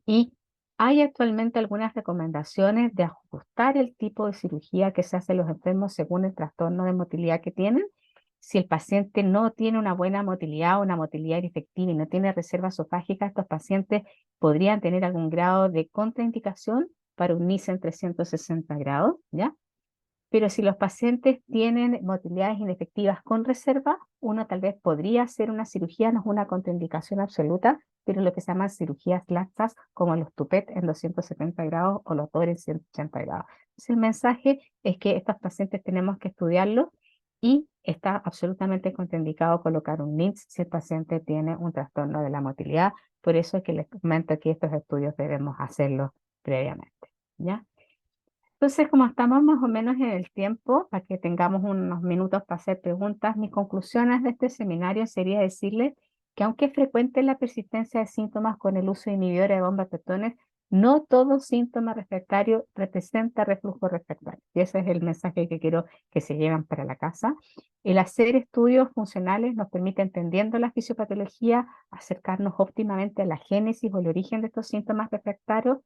y hay actualmente algunas recomendaciones de ajustar el tipo de cirugía que se hace a los enfermos según el trastorno de motilidad que tienen. Si el paciente no tiene una buena motilidad o una motilidad inefectiva y no tiene reserva esofágica, estos pacientes podrían tener algún grado de contraindicación para un Nissen 360 grados, ¿ya? Pero si los pacientes tienen motilidades inefectivas con reserva, uno tal vez podría hacer una cirugía, no es una contraindicación absoluta, pero lo que se llaman cirugías laxas, como los tupet en 270 grados o los TOR en 180 grados. Entonces, el mensaje es que estos pacientes tenemos que estudiarlos y está absolutamente contraindicado colocar un NITS si el paciente tiene un trastorno de la motilidad. Por eso es que les comento que estos estudios debemos hacerlos previamente, ¿ya? Entonces, como estamos más o menos en el tiempo, para que tengamos unos minutos para hacer preguntas, mis conclusiones de este seminario sería decirles que aunque es frecuente la persistencia de síntomas con el uso de inhibidores de bombas de peptones, no todo síntoma refractario representa reflujo refractario. Y ese es el mensaje que quiero que se lleven para la casa. El hacer estudios funcionales nos permite, entendiendo la fisiopatología, acercarnos óptimamente a la génesis o el origen de estos síntomas refractarios.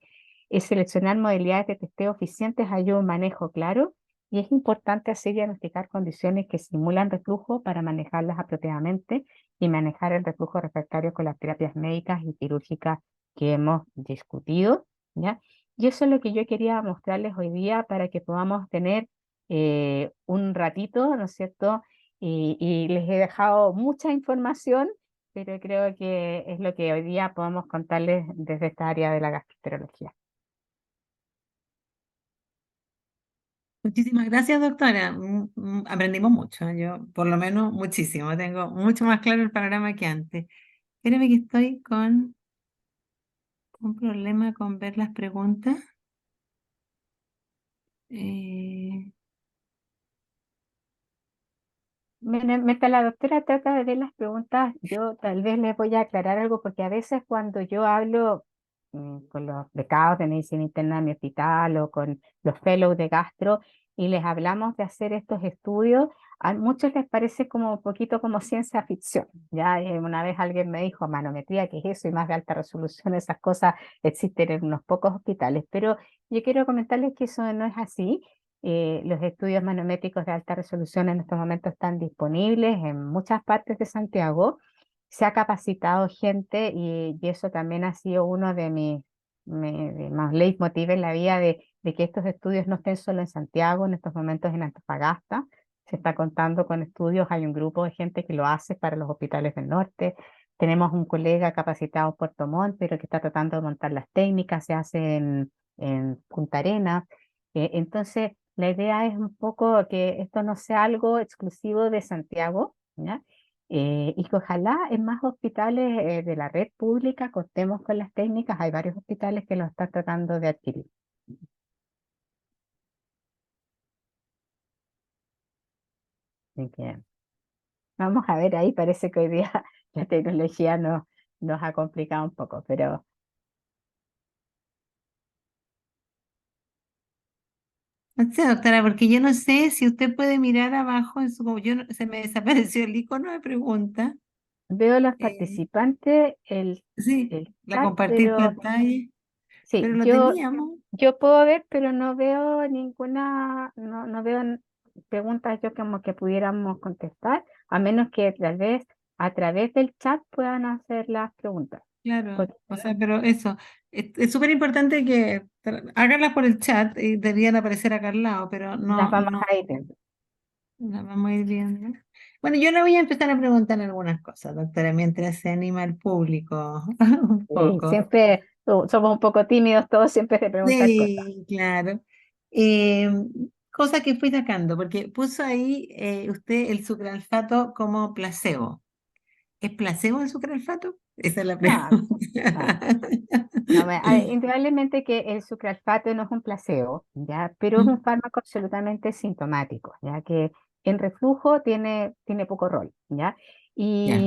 Seleccionar modalidades de testeo eficientes ayuda a un manejo claro y es importante así diagnosticar condiciones que simulan reflujo para manejarlas apropiadamente y manejar el reflujo refractario con las terapias médicas y quirúrgicas que hemos discutido, ¿ya? Y eso es lo que yo quería mostrarles hoy día para que podamos tener un ratito, ¿no es cierto? Y les he dejado mucha información, pero creo que es lo que hoy día podemos contarles desde esta área de la gastroenterología. Muchísimas gracias, doctora. Aprendimos mucho, yo por lo menos muchísimo. Tengo mucho más claro el panorama que antes. Espérame que estoy con un problema con ver las preguntas. Eh, Mientras la doctora trata de ver las preguntas, yo tal vez les voy a aclarar algo, porque a veces cuando yo hablo con los becados de medicina interna de mi hospital o con los fellows de gastro y les hablamos de hacer estos estudios, a muchos les parece como un poquito como ciencia ficción. Ya una vez alguien me dijo, manometría, ¿qué es eso? Y más de alta resolución, esas cosas existen en unos pocos hospitales, pero yo quiero comentarles que eso no es así. Los estudios manométricos de alta resolución en estos momentos están disponibles en muchas partes de Santiago. Se ha capacitado gente y eso también ha sido uno de mis más leitmotiv en la vida de que estos estudios no estén solo en Santiago, en estos momentos en Antofagasta. Se está contando con estudios, hay un grupo de gente que lo hace para los hospitales del norte. Tenemos un colega capacitado en Puerto Montt, pero que está tratando de montar las técnicas, se hace en Punta Arenas. Entonces, la idea es un poco que esto no sea algo exclusivo de Santiago, ¿ya? Y que ojalá en más hospitales de la red pública contemos con las técnicas. Hay varios hospitales que lo están tratando de adquirir. Así que vamos a ver, ahí parece que hoy día la tecnología nos ha complicado un poco, pero no sé, doctora, porque yo no sé si usted puede mirar abajo en su, como yo se me desapareció el icono de pregunta. veo los Eh, participantes, sí, el la chat, compartir pero pantalla, sí, pero lo teníamos. yo puedo ver, pero no veo ninguna, no veo preguntas yo como que pudiéramos contestar, a menos que tal vez a través del chat puedan hacer las preguntas. Claro, Porque o sea, pero eso, es súper importante que háganlas por el chat y deberían aparecer acá al lado, pero las no, vamos no, a ir viendo. las vamos a ir viendo. Bueno, yo le voy a empezar a preguntar algunas cosas, doctora, mientras se anima el público un Sí, poco. siempre somos un poco tímidos todos siempre de preguntar cosas. Sí, claro. Eh, Cosa que fui sacando, porque puso ahí usted el sucralfato como placebo. ¿Es placebo el sucralfato? Esa es la No, pregunta. no. No, indudablemente que el sucralfato no es un placebo, ¿ya? Pero es un fármaco absolutamente sintomático, ya que en reflujo tiene poco rol, ¿ya? Y, Ya.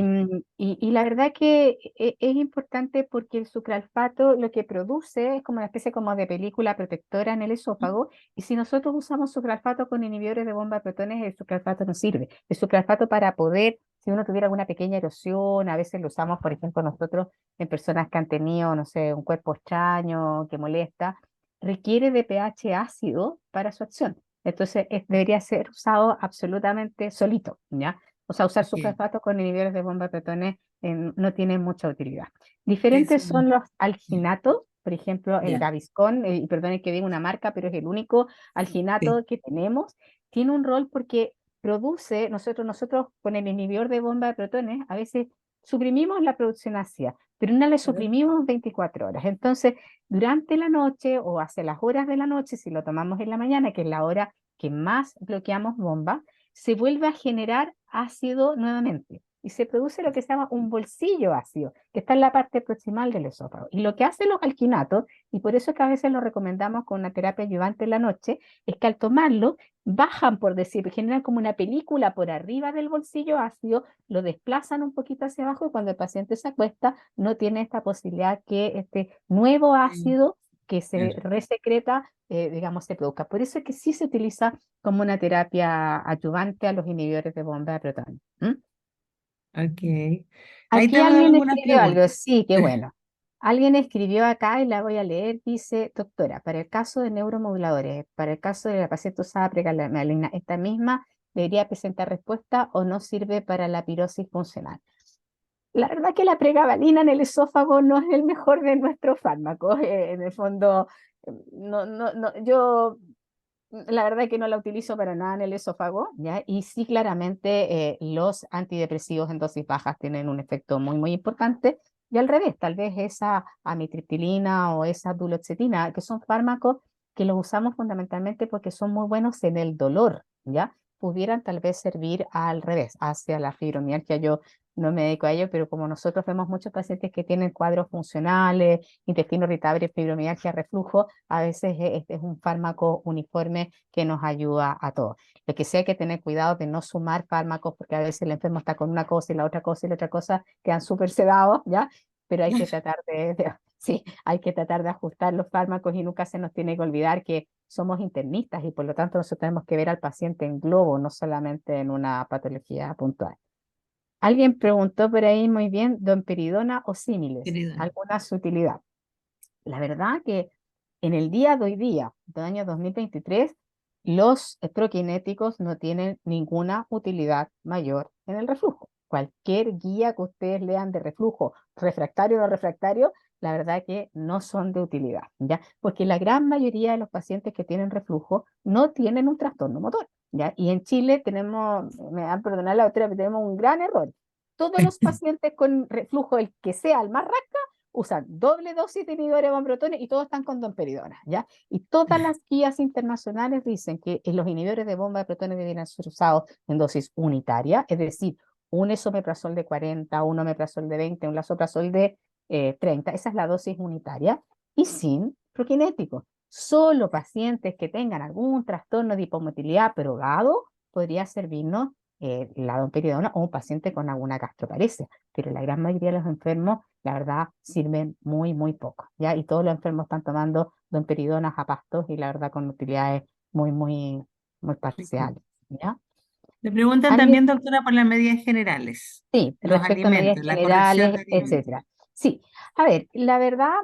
y la verdad que es importante porque el sucralfato lo que produce es como una especie como de película protectora en el esófago, y si nosotros usamos sucralfato con inhibidores de bomba de protones, el sucralfato no sirve. El sucralfato para poder, si uno tuviera alguna pequeña erosión, a veces lo usamos, por ejemplo, nosotros en personas que han tenido, no sé, un cuerpo extraño que molesta, requiere de pH ácido para su acción. Entonces, debería ser usado absolutamente solito, ¿ya? O sea, usar Ok. sucralfato con inhibidores de bomba de protones no tiene mucha utilidad. Eso, Diferentes son los alginatos, por ejemplo, el ya. Gaviscon, y perdone que diga una marca, pero es el único Sí. alginato que tenemos, tiene un rol porque produce, nosotros con el inhibidor de bomba de protones, a veces suprimimos la producción ácida, pero no le Ajá. suprimimos 24 horas. Entonces, durante la noche o hacia las horas de la noche, si lo tomamos en la mañana, que es la hora que más bloqueamos bomba, se vuelve a generar ácido nuevamente y se produce lo que se llama un bolsillo ácido, que está en la parte proximal del esófago. Y lo que hacen los alquinatos, y por eso es que a veces lo recomendamos con una terapia ayudante en la noche, es que al tomarlo, bajan, por decir, generan como una película por arriba del bolsillo ácido, lo desplazan un poquito hacia abajo y cuando el paciente se acuesta, no tiene esta posibilidad que este nuevo Sí, ácido que se claro. resecreta, digamos, se produzca. Por eso es que sí se utiliza como una terapia ayudante a los inhibidores de bomba de protones. ¿Mm? Ok. Ahí Aquí tengo alguien algunas escribió algo, preguntas. sí, qué bueno. Alguien escribió acá y la voy a leer, dice, doctora, para el caso de neuromoduladores, para el caso de la paciente usada pregabalina, ¿esta misma debería presentar respuesta o no sirve para la pirosis funcional? La verdad que la pregabalina en el esófago no es el mejor de nuestros fármacos. En el fondo, yo la verdad que no la utilizo para nada en el esófago, ¿ya? Y sí, claramente los antidepresivos en dosis bajas tienen un efecto muy, muy importante. Y al revés, tal vez esa amitriptilina o esa duloxetina, que son fármacos que los usamos fundamentalmente porque son muy buenos en el dolor, ¿ya? Pudieran tal vez servir al revés, hacia la fibromialgia. Yo no me dedico a ello, pero como nosotros vemos muchos pacientes que tienen cuadros funcionales, intestino irritable, fibromialgia, reflujo, a veces este es un fármaco uniforme que nos ayuda a todos. Lo que sí hay que tener cuidado de no sumar fármacos porque a veces el enfermo está con una cosa y la otra cosa y la otra cosa quedan súper sedados, ¿ya? Pero hay que tratar sí, hay que tratar de ajustar los fármacos y nunca se nos tiene que olvidar que somos internistas y por lo tanto nosotros tenemos que ver al paciente en globo, no solamente en una patología puntual. Alguien preguntó por ahí muy bien, domperidona o símiles, Querida. alguna sutilidad. La verdad que en el día de hoy día, del año 2023, los prokinéticos no tienen ninguna utilidad mayor en el reflujo. Cualquier guía que ustedes lean de reflujo, refractario o no refractario, la verdad que no son de utilidad, ¿ya? Porque la gran mayoría de los pacientes que tienen reflujo no tienen un trastorno motor, ¿ya? Y en Chile tenemos, me van a perdonar la otra, pero tenemos un gran error. Todos los pacientes con reflujo, el que sea el más usan doble dosis de inhibidores de protones y todos están con domperidona, ¿ya? Y todas las guías internacionales dicen que los inhibidores de bomba de protones deben ser usados en dosis unitaria, es decir, un esomeprazol de 40, un omeprazol de 20, un lasoprazol de 30, esa es la dosis unitaria, y sin prokinético. Solo pacientes que tengan algún trastorno de hipomotilidad probado podría servirnos la domperidona o un paciente con alguna gastroparesia, pero la gran mayoría de los enfermos la verdad sirven muy, muy poco, ¿ya? Y todos los enfermos están tomando domperidonas a pastos y la verdad con utilidades muy, muy, muy parciales, ¿ya? Le preguntan Alguien, también, doctora, por las medidas generales, sí, los respecto a medidas alimentos, la corrección generales, de alimentos. etcétera. Sí, a ver, la verdad,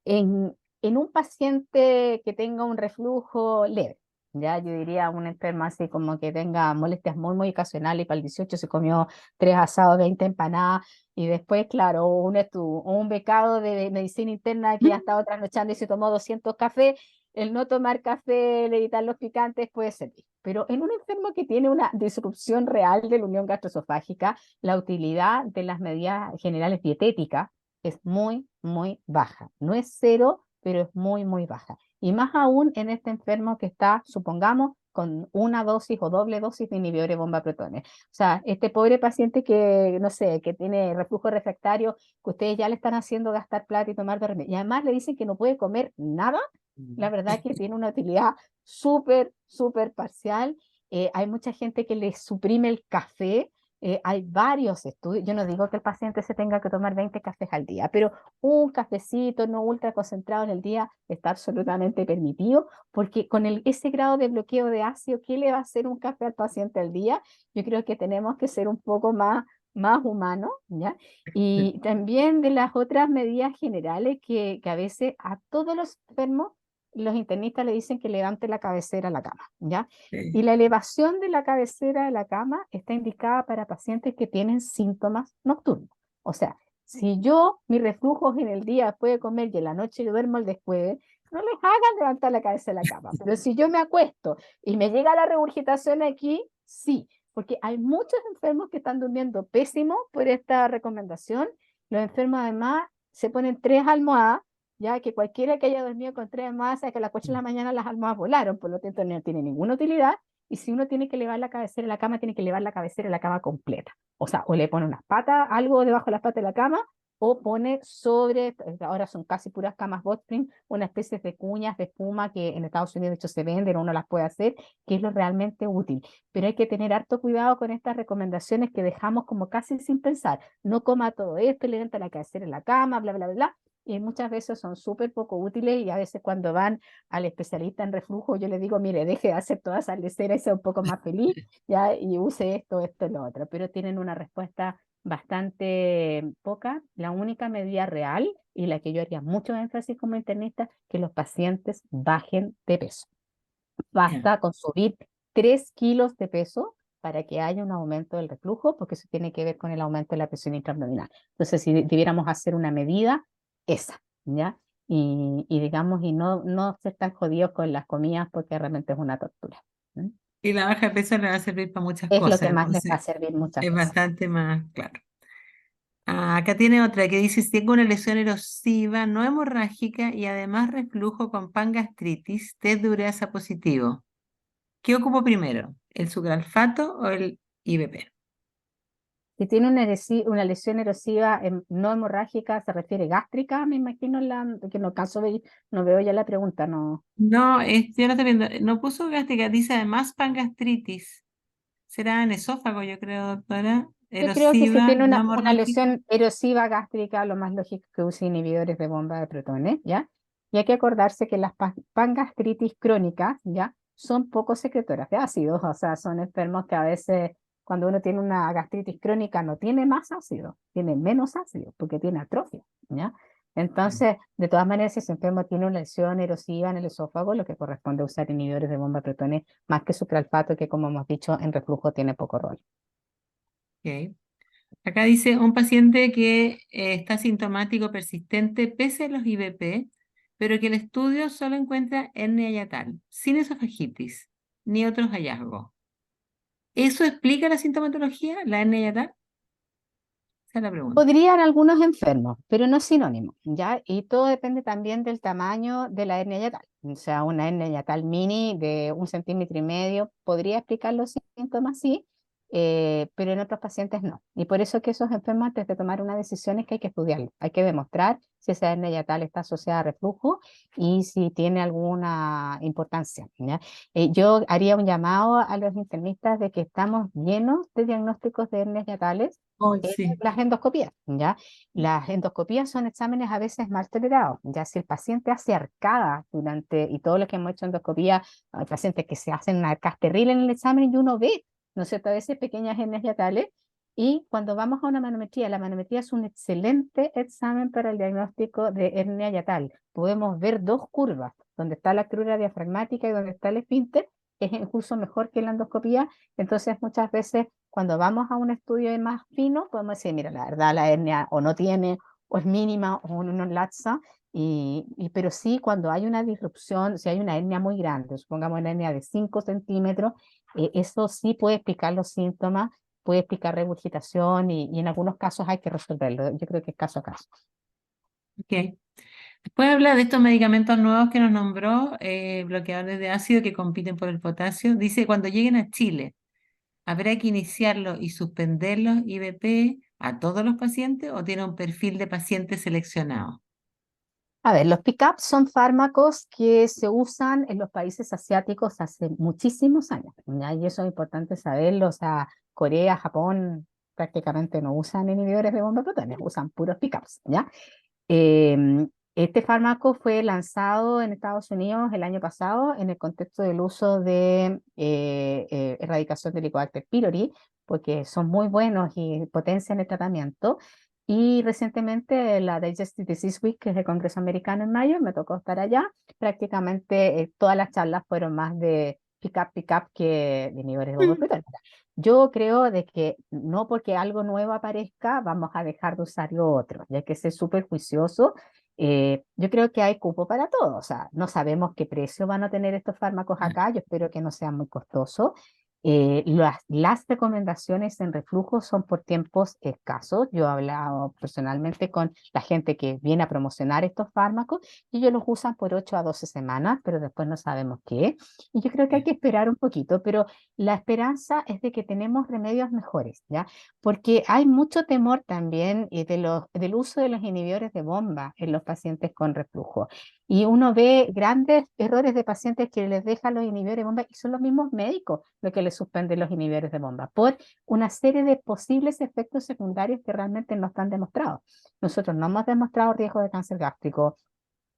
en un paciente que tenga un reflujo leve, ya yo diría un enfermo así como que tenga molestias muy, muy ocasionales y para el 18 se comió 3 asados, 20 empanadas y después, claro, un becado de medicina interna que ha ¿Mm? estado trasnochando y se tomó 200 cafés, el no tomar café, el evitar los picantes puede servir. Pero en un enfermo que tiene una disrupción real de la unión gastroesofágica, la utilidad de las medidas generales dietéticas es muy, muy baja. No es cero, pero es muy, muy baja. Y más aún en este enfermo que está, supongamos, con una dosis o doble dosis de inhibidor de bomba protones. O sea, este pobre paciente que, no sé, que tiene reflujo refractario, que ustedes ya le están haciendo gastar plata y tomar de remedio, y además le dicen que no puede comer nada, la verdad que tiene una utilidad súper, súper parcial. Hay mucha gente que le suprime el café. Hay varios estudios. Yo no digo que el paciente se tenga que tomar 20 cafés al día, pero un cafecito no ultra concentrado en el día está absolutamente permitido, porque con ese grado de bloqueo de ácido, ¿qué le va a hacer un café al paciente al día? Yo creo que tenemos que ser un poco más humanos, ¿ya? Y también de las otras medidas generales que a veces a todos los enfermos, los internistas le dicen que levante la cabecera a la cama, ¿ya? Y Sí. la elevación de la cabecera de la cama está indicada para pacientes que tienen síntomas nocturnos. O sea, si yo, mis reflujos en el día después de comer y en la noche duermo el después, no les hagan levantar la cabeza de la cama. Pero si yo me acuesto y me llega la regurgitación aquí, sí, porque hay muchos enfermos que están durmiendo pésimo por esta recomendación. Los enfermos además se ponen 3 almohadas, ya que cualquiera que haya dormido con 3 almohadas sabe que a las 8 de la mañana las almohadas volaron, por lo tanto no tiene ninguna utilidad. Y si uno tiene que elevar la cabecera de la cama, tiene que elevar la cabecera de la cama completa. O sea, o le pone unas patas, algo debajo de las patas de la cama, o pone sobre, ahora son casi puras camas Botspring, una especie de cuñas de espuma que en Estados Unidos de hecho se venden, uno las puede hacer, que es lo realmente útil. Pero hay que tener harto cuidado con estas recomendaciones que dejamos como casi sin pensar. No coma todo esto, levanta la cabecera en la cama, bla, bla, bla, bla. Y muchas veces son súper poco útiles y a veces cuando van al especialista en reflujo yo les digo, mire, deje de hacer toda esa lecera y sea un poco más feliz, ya, y use esto, esto, lo otro. Pero tienen una respuesta bastante poca. La única medida real y la que yo haría mucho énfasis como internista, que los pacientes bajen de peso. Ya. Basta con subir 3 kilos de peso para que haya un aumento del reflujo, porque eso tiene que ver con el aumento de la presión intraabdominal. Entonces, si debiéramos hacer una medida, esa, ¿ya? Y digamos, y no ser tan jodidos con las comidas porque realmente es una tortura. ¿Mm? Y la baja de peso le va a servir para muchas Es lo cosas, que más les va a entonces servir muchas es veces. bastante más claro. Ah, acá tiene otra que dice, si tengo una lesión erosiva no hemorrágica y además reflujo con pangastritis, test de ureasa positivo. ¿Qué ocupo primero? ¿El sucralfato o el IBP? Si tiene una lesión erosiva no hemorrágica, se refiere gástrica, me imagino, que no caso no veo ya la pregunta, no. No, yo no estoy viendo, no puso gástrica, dice además pangastritis. Será en esófago, yo creo, doctora. Yo creo que si Erosiva, tiene no una hemorrágica. lesión erosiva gástrica, lo más lógico es que use inhibidores de bomba de protones, ¿ya? Y hay que acordarse que las pangastritis crónicas, ¿ya? Son poco secretoras de ácidos, o sea, son enfermos que a veces cuando uno tiene una gastritis crónica no tiene más ácido, tiene menos ácido porque tiene atrofia, ¿ya? Entonces, de todas maneras, si ese enfermo tiene una lesión erosiva en el esófago, lo que corresponde a usar inhibidores de bomba de protones más que sucralfato, que como hemos dicho, en reflujo tiene poco rol. Ok. Acá dice un paciente que está sintomático persistente pese a los IBP, pero que el estudio solo encuentra hernia hiatal, sin esofagitis, ni otros hallazgos. ¿Eso explica la sintomatología, la hernia hiatal? Esa es la pregunta. Podrían algunos enfermos, pero no es sinónimo, ¿ya? Y todo depende también del tamaño de la hernia yatal. O sea, una hernia yatal mini de 1,5 cm podría explicar los síntomas, sí, pero en otros pacientes no. Y por eso que esos enfermos, antes de tomar una decisión, es que hay que estudiarlo. Hay que demostrar si esa hernia yatal está asociada a reflujo y si tiene alguna importancia, ¿ya? Yo haría un llamado a los internistas de que estamos llenos de diagnósticos de hernias yatales, Hoy sí. las endoscopías, ¿ya? Las endoscopías son exámenes a veces mal tolerados, ya si el paciente hace arcada durante, y todo lo que hemos hecho endoscopía, hay pacientes que se hacen una arcada terrible en el examen y uno ve, ¿no es cierto? A veces pequeñas hernias yatales, y cuando vamos a una manometría, la manometría es un excelente examen para el diagnóstico de hernia yatal. Podemos ver dos curvas, donde está la crura diafragmática y donde está el esfínter, que es incluso mejor que la endoscopía. Entonces, muchas veces, cuando vamos a un estudio más fino, podemos decir, mira, la verdad, la hernia o no tiene, o es mínima, o no laxa, pero sí, cuando hay una disrupción, si hay una hernia muy grande, supongamos una hernia de 5 centímetros, eso sí puede explicar los síntomas, puede explicar regurgitación y en algunos casos hay que resolverlo. Yo creo que es caso a caso. Ok. Después habla de estos medicamentos nuevos que nos nombró, bloqueadores de ácido que compiten por el potasio. Dice, cuando lleguen a Chile, ¿habrá que iniciarlos y suspenderlos los IVP a todos los pacientes o tiene un perfil de paciente seleccionado? A ver, los PICAP son fármacos que se usan en los países asiáticos hace muchísimos años, ¿ya? Y eso es importante saberlo. O sea, Corea, Japón prácticamente no usan inhibidores de bomba de protones, usan puros PICAPs, ¿ya? Este fármaco fue lanzado en Estados Unidos el año pasado en el contexto del uso de erradicación de Helicobacter pylori, porque son muy buenos y potencian el tratamiento. Y recientemente la Digestive Disease Week, que es el Congreso Americano en mayo, me tocó estar allá. Prácticamente todas las charlas fueron más de pick up que de inhibidores de bomba proteónica. Yo creo de que no porque algo nuevo aparezca vamos a dejar de usar lo otro, y hay que ser súper juicioso. Yo creo que hay cupo para todo, o sea, no sabemos qué precio van a tener estos fármacos acá, yo espero que no sean muy costosos. Las recomendaciones en reflujo son por tiempos escasos. Yo he hablado personalmente con la gente que viene a promocionar estos fármacos y ellos los usan por 8 a 12 semanas, pero después no sabemos qué. Y yo creo que hay que esperar un poquito, pero la esperanza es de que tenemos remedios mejores, ¿ya? Porque hay mucho temor también del uso de los inhibidores de bomba en los pacientes con reflujo. Y uno ve grandes errores de pacientes que les dejan los inhibidores de bomba y son los mismos médicos los que les suspenden los inhibidores de bomba por una serie de posibles efectos secundarios que realmente no están demostrados. Nosotros no hemos demostrado riesgo de cáncer gástrico,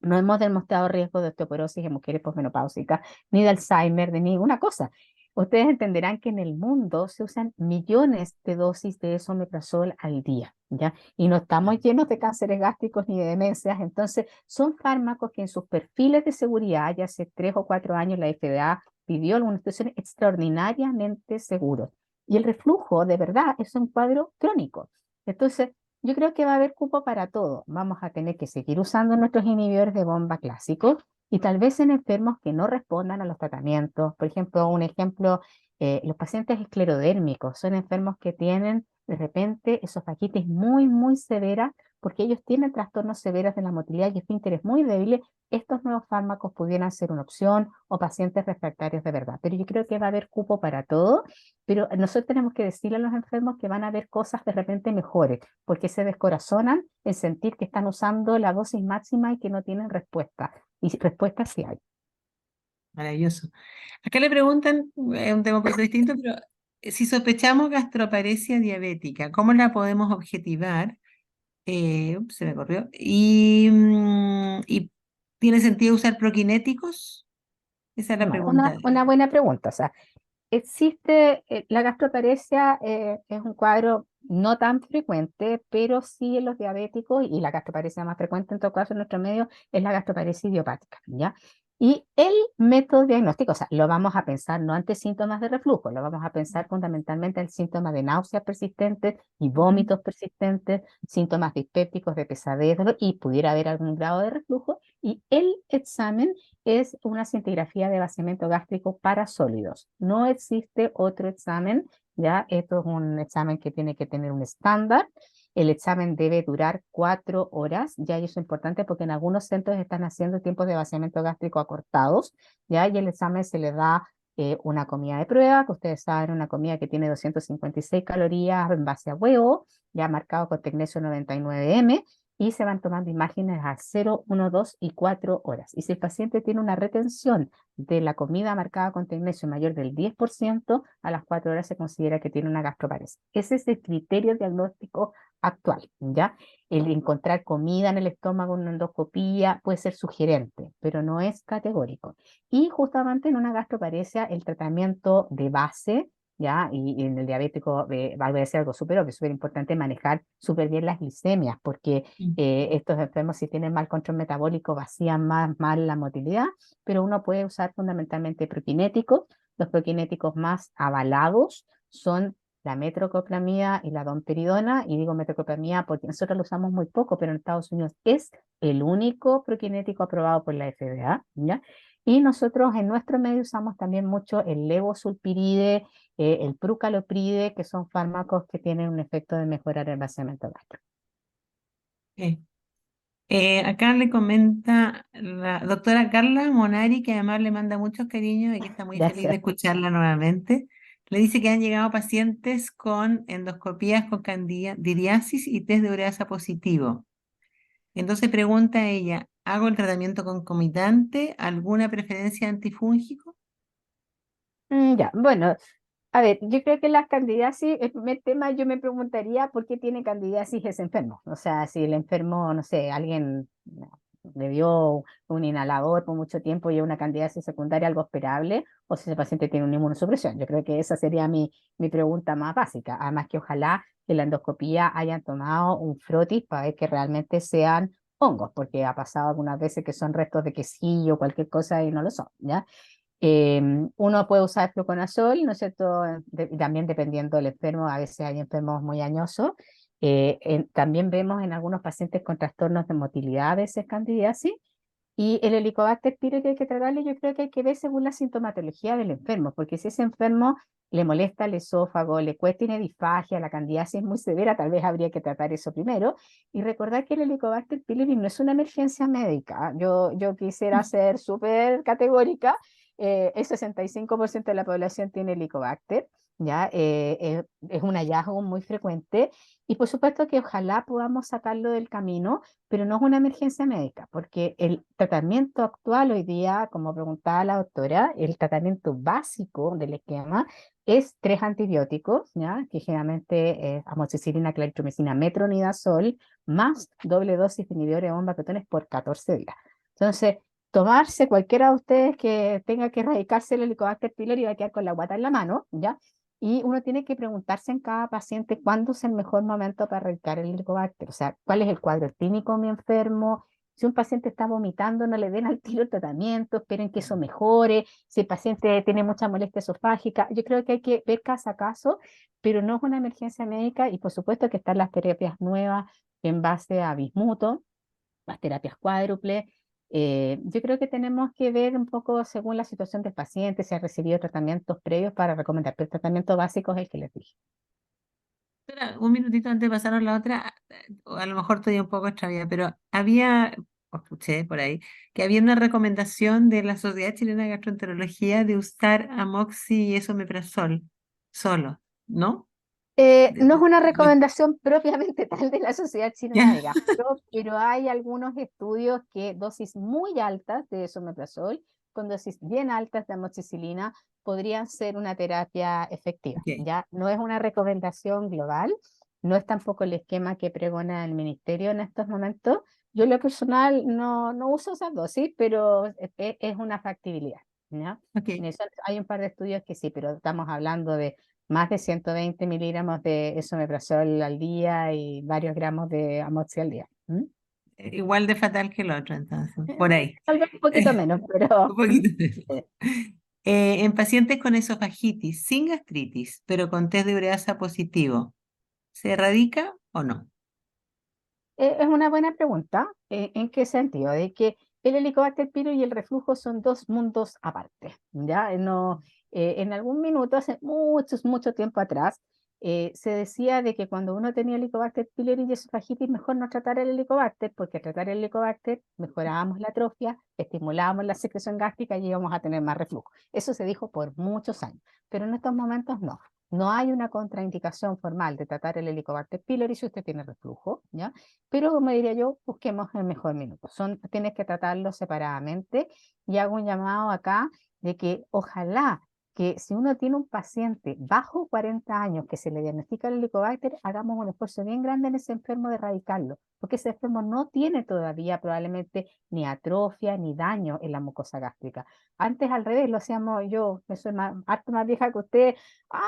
no hemos demostrado riesgo de osteoporosis en mujeres posmenopáusicas, ni de Alzheimer, de ninguna cosa. Ustedes entenderán que en el mundo se usan millones de dosis de esomeprazol al día, ¿ya? Y no estamos llenos de cánceres gástricos ni de demencias, entonces son fármacos que en sus perfiles de seguridad, ya hace 3 o 4 años la FDA pidió algunas instituciones extraordinariamente seguros. Y el reflujo, de verdad, es un cuadro crónico. Entonces, yo creo que va a haber cupo para todo. Vamos a tener que seguir usando nuestros inhibidores de bomba clásicos y tal vez en enfermos que no respondan a los tratamientos. Por ejemplo, un ejemplo, los pacientes esclerodérmicos son enfermos que tienen de repente esofagitis muy, muy severa porque ellos tienen trastornos severos de la motilidad y esfínteres muy débiles. Estos nuevos fármacos pudieran ser una opción o pacientes refractarios de verdad. Pero yo creo que va a haber cupo para todo, pero nosotros tenemos que decirle a los enfermos que van a haber cosas de repente mejores porque se descorazonan en sentir que están usando la dosis máxima y que no tienen respuesta. Y respuesta sí hay. Maravilloso. Acá le preguntan, es un tema un poquito distinto, pero si sospechamos gastroparesia diabética, ¿cómo la podemos objetivar? Ups, se me corrió. ¿Y tiene sentido usar proquinéticos? Esa es la Bueno, pregunta. una buena pregunta. O sea, existe, la gastroparesia es un cuadro no tan frecuente, pero sí en los diabéticos y la gastroparesia más frecuente en todo caso en nuestro medio es la gastroparesia idiopática, ¿ya? Y el método diagnóstico, o sea, lo vamos a pensar no ante síntomas de reflujo, lo vamos a pensar fundamentalmente en síntomas de náuseas persistentes y Ujú. vómitos persistentes, síntomas dispépticos de pesadez y pudiera haber algún grado de reflujo. Y el examen es una cintigrafía de vaciamiento gástrico para sólidos. No existe otro examen, ya esto es un examen que tiene que tener un estándar. El examen debe durar 4 horas, ya y eso es importante porque en algunos centros están haciendo tiempos de vaciamiento gástrico acortados, ya y el examen se le da una comida de prueba, que ustedes saben, una comida que tiene 256 calorías en base a huevo, ya marcado con tecnesio 99M, y se van tomando imágenes a 0, 1, 2 y 4 horas. Y si el paciente tiene una retención de la comida marcada con tecnesio mayor del 10%, a las 4 horas se considera que tiene una gastroparesia. Ese es el criterio diagnóstico actual, ¿ya? El encontrar comida en el estómago en una endoscopía puede ser sugerente, pero no es categórico. Y justamente en una gastroparesia, el tratamiento de base, ¿ya? Y en el diabético va a ser algo súper obvio, súper importante manejar súper bien las glicemias, porque Mm. estos enfermos si tienen mal control metabólico vacían más mal la motilidad, pero uno puede usar fundamentalmente prokinéticos. Los prokinéticos más avalados son la metoclopramida y la domperidona, y digo metoclopramida porque nosotros lo usamos muy poco, pero en Estados Unidos es el único prokinético aprobado por la FDA, ¿ya? Y nosotros en nuestro medio usamos también mucho el levosulpiride, el prucalopride, que son fármacos que tienen un efecto de mejorar el vaciamiento gástrico. Ok. Acá le comenta la doctora Carla Monari, que además le manda muchos cariños y que está muy feliz de Gracias. escucharla nuevamente. Le dice que han llegado pacientes con endoscopías con candidiasis y test de ureasa positivo. Entonces pregunta a ella, ¿hago el tratamiento concomitante? ¿Alguna preferencia antifúngico? Ya, bueno, a ver, yo creo que las candidiasis, el primer tema yo me preguntaría por qué tiene candidiasis ese enfermo. O sea, si el enfermo, no sé, alguien le dio un inhalador por mucho tiempo y una candidiasis secundaria algo esperable, o si ese paciente tiene una inmunosupresión. Yo creo que esa sería mi pregunta más básica. Además que ojalá en la endoscopía hayan tomado un frotis para ver que realmente sean hongos, porque ha pasado algunas veces que son restos de quesillo o cualquier cosa y no lo son, ¿ya? Uno puede usar fluconazol, ¿no es cierto? También dependiendo del enfermo, a veces hay enfermos muy añosos. También vemos en algunos pacientes con trastornos de motilidad, a veces candidiasis, y el Helicobacter pylori que hay que tratarle, yo creo que hay que ver según la sintomatología del enfermo, porque si ese enfermo le molesta el esófago, le cuesta, tiene disfagia, la candidiasis es muy severa, tal vez habría que tratar eso primero. Y recordar que el Helicobacter pylori no es una emergencia médica. Yo quisiera ser súper categórica. El 65% de la población tiene Helicobacter, ¿ya? Es un hallazgo muy frecuente. Y por supuesto que ojalá podamos sacarlo del camino, pero no es una emergencia médica, porque el tratamiento actual hoy día, como preguntaba la doctora, el tratamiento básico del esquema es 3 antibióticos, ¿ya? Que generalmente es amoxicilina, claritromicina, metronidazol, más doble dosis de inhibidores de bomba protones por 14 días. Entonces, tomarse cualquiera de ustedes que tenga que erradicarse el Helicobacter pylori va a quedar con la guata en la mano, ¿ya? Y uno tiene que preguntarse en cada paciente cuándo es el mejor momento para erradicar el Helicobacter. O sea, cuál es el cuadro clínico de mi enfermo. Si un paciente está vomitando, no le den al tiro el tratamiento, esperen que eso mejore. Si el paciente tiene mucha molestia esofágica, yo creo que hay que ver caso a caso, pero no es una emergencia médica y por supuesto que están las terapias nuevas en base a bismuto, las terapias cuádruples. Yo creo que tenemos que ver un poco según la situación del paciente, si ha recibido tratamientos previos para recomendar, pero el tratamiento básico es el que les dije. Espera, un minutito antes de pasar a la otra, o a lo mejor estoy un poco extraviada, pero había, o escuché por ahí, que había una recomendación de la Sociedad Chilena de Gastroenterología de usar amoxi y esomeprazol solo, ¿no? No es una De- recomendación propiamente tal de la Sociedad Chilena de ya. Gastro, pero hay algunos estudios que dosis muy altas de esomeprazol con dosis bien altas de amoxicilina podrían ser una terapia efectiva. Ok. Ya no es una recomendación global, no es tampoco el esquema que pregona el ministerio en estos momentos. Yo en lo personal no uso esas dosis, pero es una factibilidad, ¿ya? En Ok. eso hay un par de estudios que sí, pero estamos hablando de más de 120 miligramos de esomeprazol al día y varios gramos de amoxi al día. ¿Mm? Igual de fatal que el otro, entonces, Eh, por ahí. Tal vez un poquito menos, Un pero poquito. eh, En pacientes con esofagitis sin gastritis, pero con test de ureasa positivo, ¿se erradica o no? es una buena pregunta. ¿En qué sentido? De que el Helicobacter pylori y el reflujo son dos mundos aparte, ¿ya? No, en algún minuto, hace mucho tiempo atrás, se decía de que cuando uno tenía Helicobacter pylori y esofagitis, mejor no tratar el Helicobacter, porque al tratar el Helicobacter mejorábamos la atrofia, estimulábamos la secreción gástrica y íbamos a tener más reflujo. Eso se dijo por muchos años, pero en estos momentos no. No hay una contraindicación formal de tratar el Helicobacter pylori si usted tiene reflujo, ¿ya? Pero como diría yo, busquemos el mejor minuto. Tienes que tratarlos separadamente y hago un llamado acá de que ojalá que si uno tiene un paciente bajo 40 años que se le diagnostica el Helicobacter, hagamos un esfuerzo bien grande en ese enfermo de erradicarlo, porque ese enfermo no tiene todavía probablemente ni atrofia ni daño en la mucosa gástrica. Antes al revés, lo hacíamos yo, que soy harto más vieja que usted,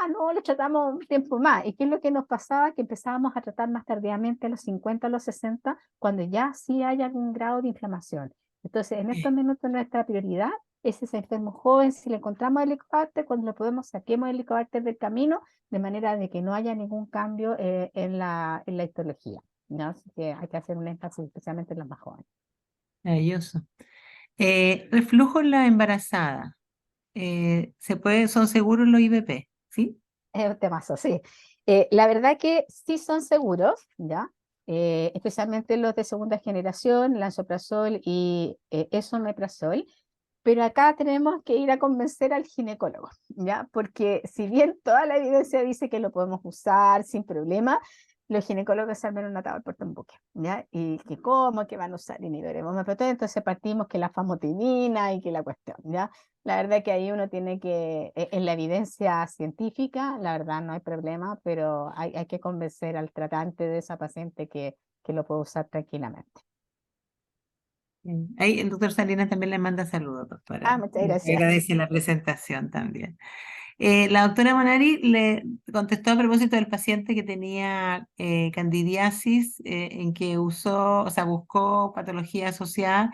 no, lo tratamos un tiempo más. ¿Y qué es lo que nos pasaba? Que empezábamos a tratar más tardíamente a los 50, a los 60, cuando ya sí hay algún grado de inflamación. Entonces, en estos minutos nuestra prioridad es ese enfermo joven, si le encontramos el helicobacter, cuando lo podemos saquemos el helicobacter del camino, de manera de que no haya ningún cambio en la histología, ¿no? Así que hay que hacer un énfasis especialmente en los más jóvenes. Maravilloso. Reflujo en la embarazada. Son seguros los IVP, ¿sí? Es un temazo, sí. La verdad que sí son seguros, ¿ya? especialmente los de segunda generación, lansoprazol y esomeprazol. Pero acá tenemos que ir a convencer al ginecólogo, ¿ya? Porque si bien toda la evidencia dice que lo podemos usar sin problema, los ginecólogos se arman un atado al puerto en buque, ¿ya? Y que cómo, que van a usar inhibidores de hormona proteína, entonces partimos que la famotinina y que la cuestión, ¿ya? La verdad que ahí uno tiene que, en la evidencia científica, la verdad no hay problema, pero hay que convencer al tratante de esa paciente que lo puede usar tranquilamente. Ahí el doctor Salinas también le manda saludos, Ah, doctora. muchas Y gracias. agradece la presentación también. La doctora Monari le contestó a propósito del paciente que tenía candidiasis, en que usó, o sea, buscó patología asociada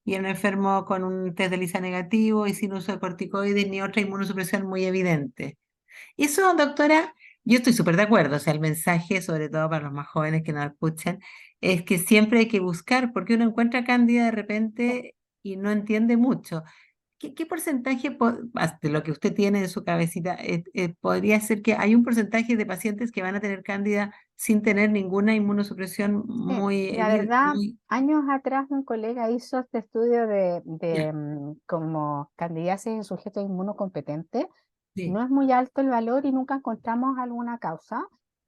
y era un enfermo con un test de ELISA negativo y sin uso de corticoides ni otra inmunosupresión muy evidente. Eso, doctora, yo estoy súper de acuerdo. O sea, el mensaje, sobre todo para los más jóvenes que nos escuchan, es que siempre hay que buscar, porque uno encuentra cándida de repente y no entiende mucho. ¿Qué porcentaje de lo que usted tiene en su cabecita podría ser que hay un porcentaje de pacientes que van a tener cándida sin tener ninguna inmunosupresión Sí, muy la verdad, muy años atrás un colega hizo este estudio ya, como candidiasis en sujetos inmunocompetentes. sí, No es muy alto el valor y nunca encontramos alguna causa.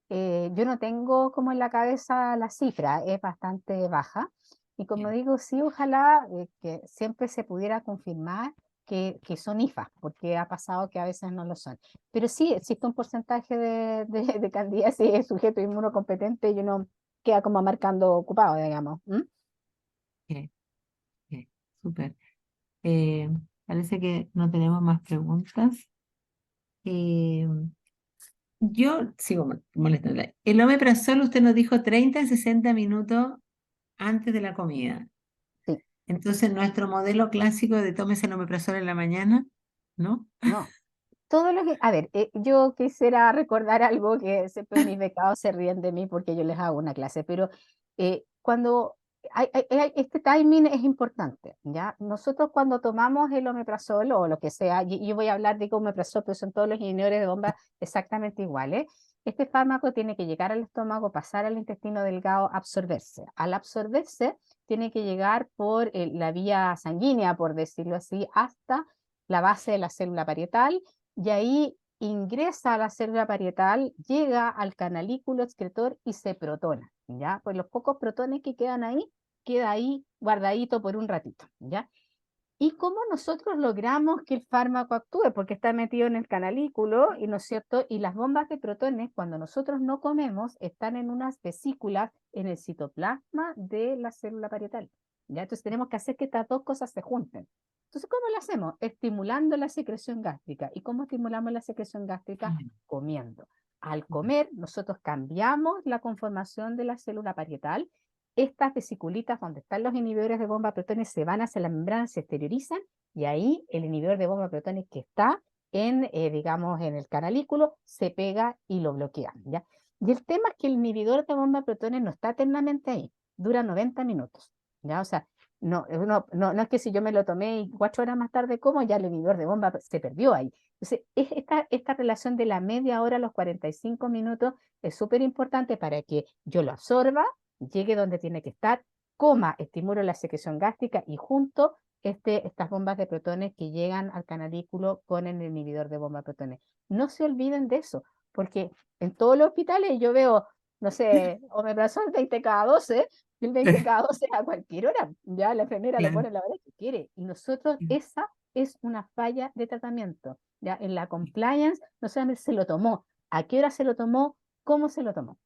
Yo no tengo como en la cabeza la cifra, es bastante baja. Y como ya, digo, sí, ojalá que siempre se pudiera confirmar que son IFA, porque ha pasado que a veces no lo son. Pero sí, existe un porcentaje de candidiasis de sujeto inmunocompetente y uno queda como marcando ocupado, digamos. ¿Mm? ya, ya, súper. Eh, Parece que no tenemos más preguntas. Eh, yo sigo molestándola. El omeprazol, usted nos dijo 30 a 60 minutos antes de la comida. Sí, Entonces, nuestro modelo clásico de tómese el omeprazol en la mañana, ¿no? no. Todo lo que, a ver, yo quisiera recordar algo que siempre mis becados se ríen de mí porque yo les hago una clase, pero cuando este timing es importante, ¿ya? Nosotros cuando tomamos el omeprazol o lo que sea, y yo voy a hablar de que omeprazol, pero son todos los inhibidores de bomba exactamente iguales. Este fármaco tiene que llegar al estómago, pasar al intestino delgado, absorberse. Al absorberse, tiene que llegar por la vía sanguínea, por decirlo así, hasta la base de la célula parietal y ahí ingresa a la célula parietal, llega al canalículo excretor y se protona, ¿ya? Pues los pocos protones que quedan ahí, queda ahí guardadito por un ratito, ¿ya? ¿Y cómo nosotros logramos que el fármaco actúe? Porque está metido en el canalículo, y ¿no es cierto? Y las bombas de protones, cuando nosotros no comemos, están en unas vesículas en el citoplasma de la célula parietal, ¿ya? Entonces tenemos que hacer que estas dos cosas se junten. Entonces, ¿cómo lo hacemos? Estimulando la secreción gástrica. ¿Y cómo estimulamos la secreción gástrica? Comiendo. Al comer, nosotros cambiamos la conformación de la célula parietal. Estas vesiculitas donde están los inhibidores de bomba protones se van hacia la membrana, se exteriorizan y ahí el inhibidor de bomba protones que está digamos, en el canalículo se pega y lo bloquea, ¿ya? Y el tema es que el inhibidor de bomba protones no está eternamente ahí, dura 90 minutos, ¿ya? O sea, no es que si yo me lo tomé y 4 horas más tarde como, ya el inhibidor de bomba se perdió ahí. Entonces, esta relación de la media hora a los 45 minutos es súper importante para que yo lo absorba, llegue donde tiene que estar, coma, estimulo la secreción gástrica y junto estas bombas de protones que llegan al canalículo con el inhibidor de bomba de protones. No se olviden de eso, porque en todos los hospitales yo veo, no sé, omeprazol 20 cada 12, y el 20 cada 12 a cualquier hora, ya la enfermera lo Claro. pone a la hora que quiere. Y nosotros, esa es una falla de tratamiento. Ya en la compliance, no solamente se lo tomó, a qué hora se lo tomó, cómo se lo tomó.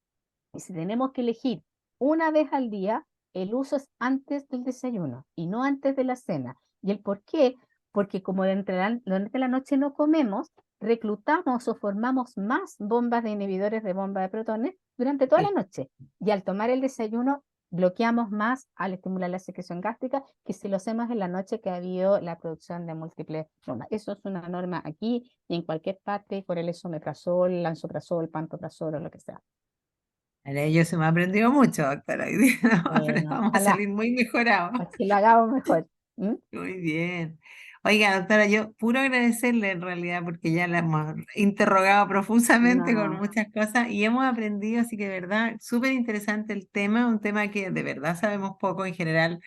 Y si tenemos que elegir una vez al día, el uso es antes del desayuno y no antes de la cena. ¿Y el por qué? Porque como durante la noche no comemos, reclutamos o formamos más bombas de inhibidores de bomba de protones durante toda la Sí. noche. Y al tomar el desayuno, bloqueamos más al estimular la secreción gástrica que si lo hacemos en la noche que ha habido la producción de múltiples bombas. Eso es una norma aquí y en cualquier parte con el esomeprazol, lansoprazol, pantoprazol o lo que sea. Vale, yo se me ha aprendido mucho, doctora, hoy día, ¿no? Pero Bueno, vamos a ojalá salir muy mejorados. para que lo hagamos mejor. ¿Mm? Muy bien. Oiga, doctora, yo puro agradecerle en realidad porque ya la hemos interrogado profusamente con No, muchas cosas y hemos aprendido, así que de verdad, súper interesante el tema, un tema que de verdad sabemos poco en general.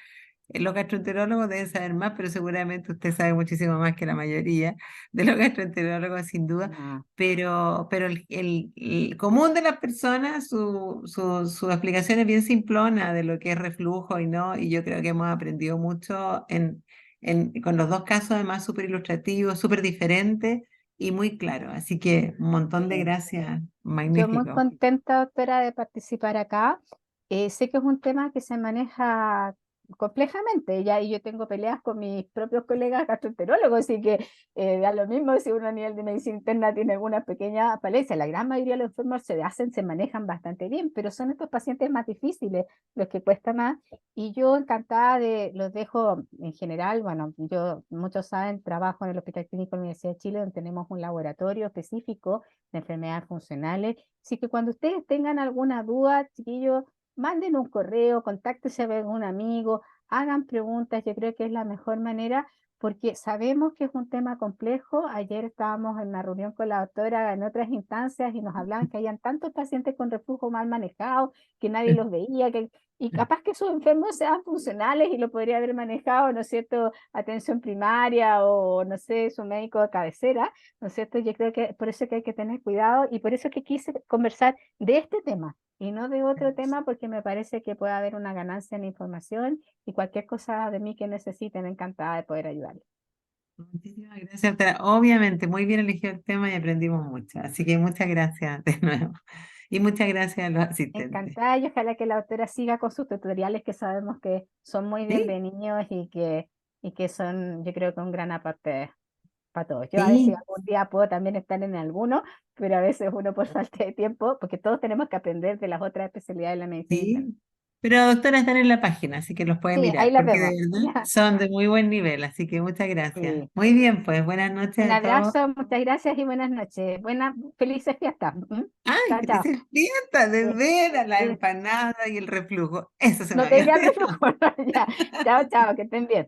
Los gastroenterólogos deben saber más, pero seguramente usted sabe muchísimo más que la mayoría de los gastroenterólogos, sin duda. no. Pero el común de las personas, su explicación es bien simplona de lo que es reflujo y no, y yo creo que hemos aprendido mucho con los dos casos, además súper ilustrativos, súper diferentes y muy claros. Así que un montón de Sí. gracias, Yo muy magnífico. contenta, doctora, de participar acá. Sé que es un tema que se maneja complejamente, ya y yo tengo peleas con mis propios colegas gastroenterólogos, así que da lo mismo si uno a nivel de medicina interna tiene alguna pequeña falencia. La gran mayoría de los enfermos se manejan bastante bien, pero son estos pacientes más difíciles, los que cuesta más. Y yo encantada los dejo en general, bueno, yo, muchos saben, trabajo en el Hospital Clínico de la Universidad de Chile, donde tenemos un laboratorio específico de enfermedades funcionales. Así que cuando ustedes tengan alguna duda, chiquillos, manden un correo, contáctense a algún amigo, hagan preguntas. Yo creo que es la mejor manera porque sabemos que es un tema complejo. Ayer estábamos en una reunión con la doctora en otras instancias y nos hablaban que habían tantos pacientes con reflujo mal manejados que nadie los veía, y capaz que sus enfermos sean funcionales y lo podría haber manejado, ¿no es cierto?, atención primaria o, no sé, su médico de cabecera, ¿no es cierto? Yo creo que por eso que hay que tener cuidado y por eso que quise conversar de este tema y no de otro tema, porque me parece que puede haber una ganancia en la información y cualquier cosa de mí que necesiten, encantada de poder ayudarles. Muchísimas gracias, doctora. Obviamente, muy bien elegido el tema y aprendimos mucho. Así que muchas gracias de nuevo. Y muchas gracias a los asistentes. Encantada y ojalá que la doctora siga con sus tutoriales que sabemos que son muy Sí, bienvenidos y que son, yo creo que un gran aporte para todos. Yo a ver si sí, algún día puedo también estar en alguno, pero a veces uno por falta de tiempo, porque todos tenemos que aprender de las otras especialidades de la medicina interna. sí. Pero doctora, están en la página, así que los puede Sí, ahí mirar, las porque vemos. de verdad Ya, son de muy buen nivel. Así que muchas gracias. sí. Muy bien, pues buenas noches Un a todos. abrazo, muchas gracias y buenas noches. Felices fiestas. Ay, Chao, chao. felices fiestas, de Sí, veras, la sí. empanada y el reflujo. Eso se me No había tengan olvidado. reflujo. Ya. Chao, chao, que estén bien.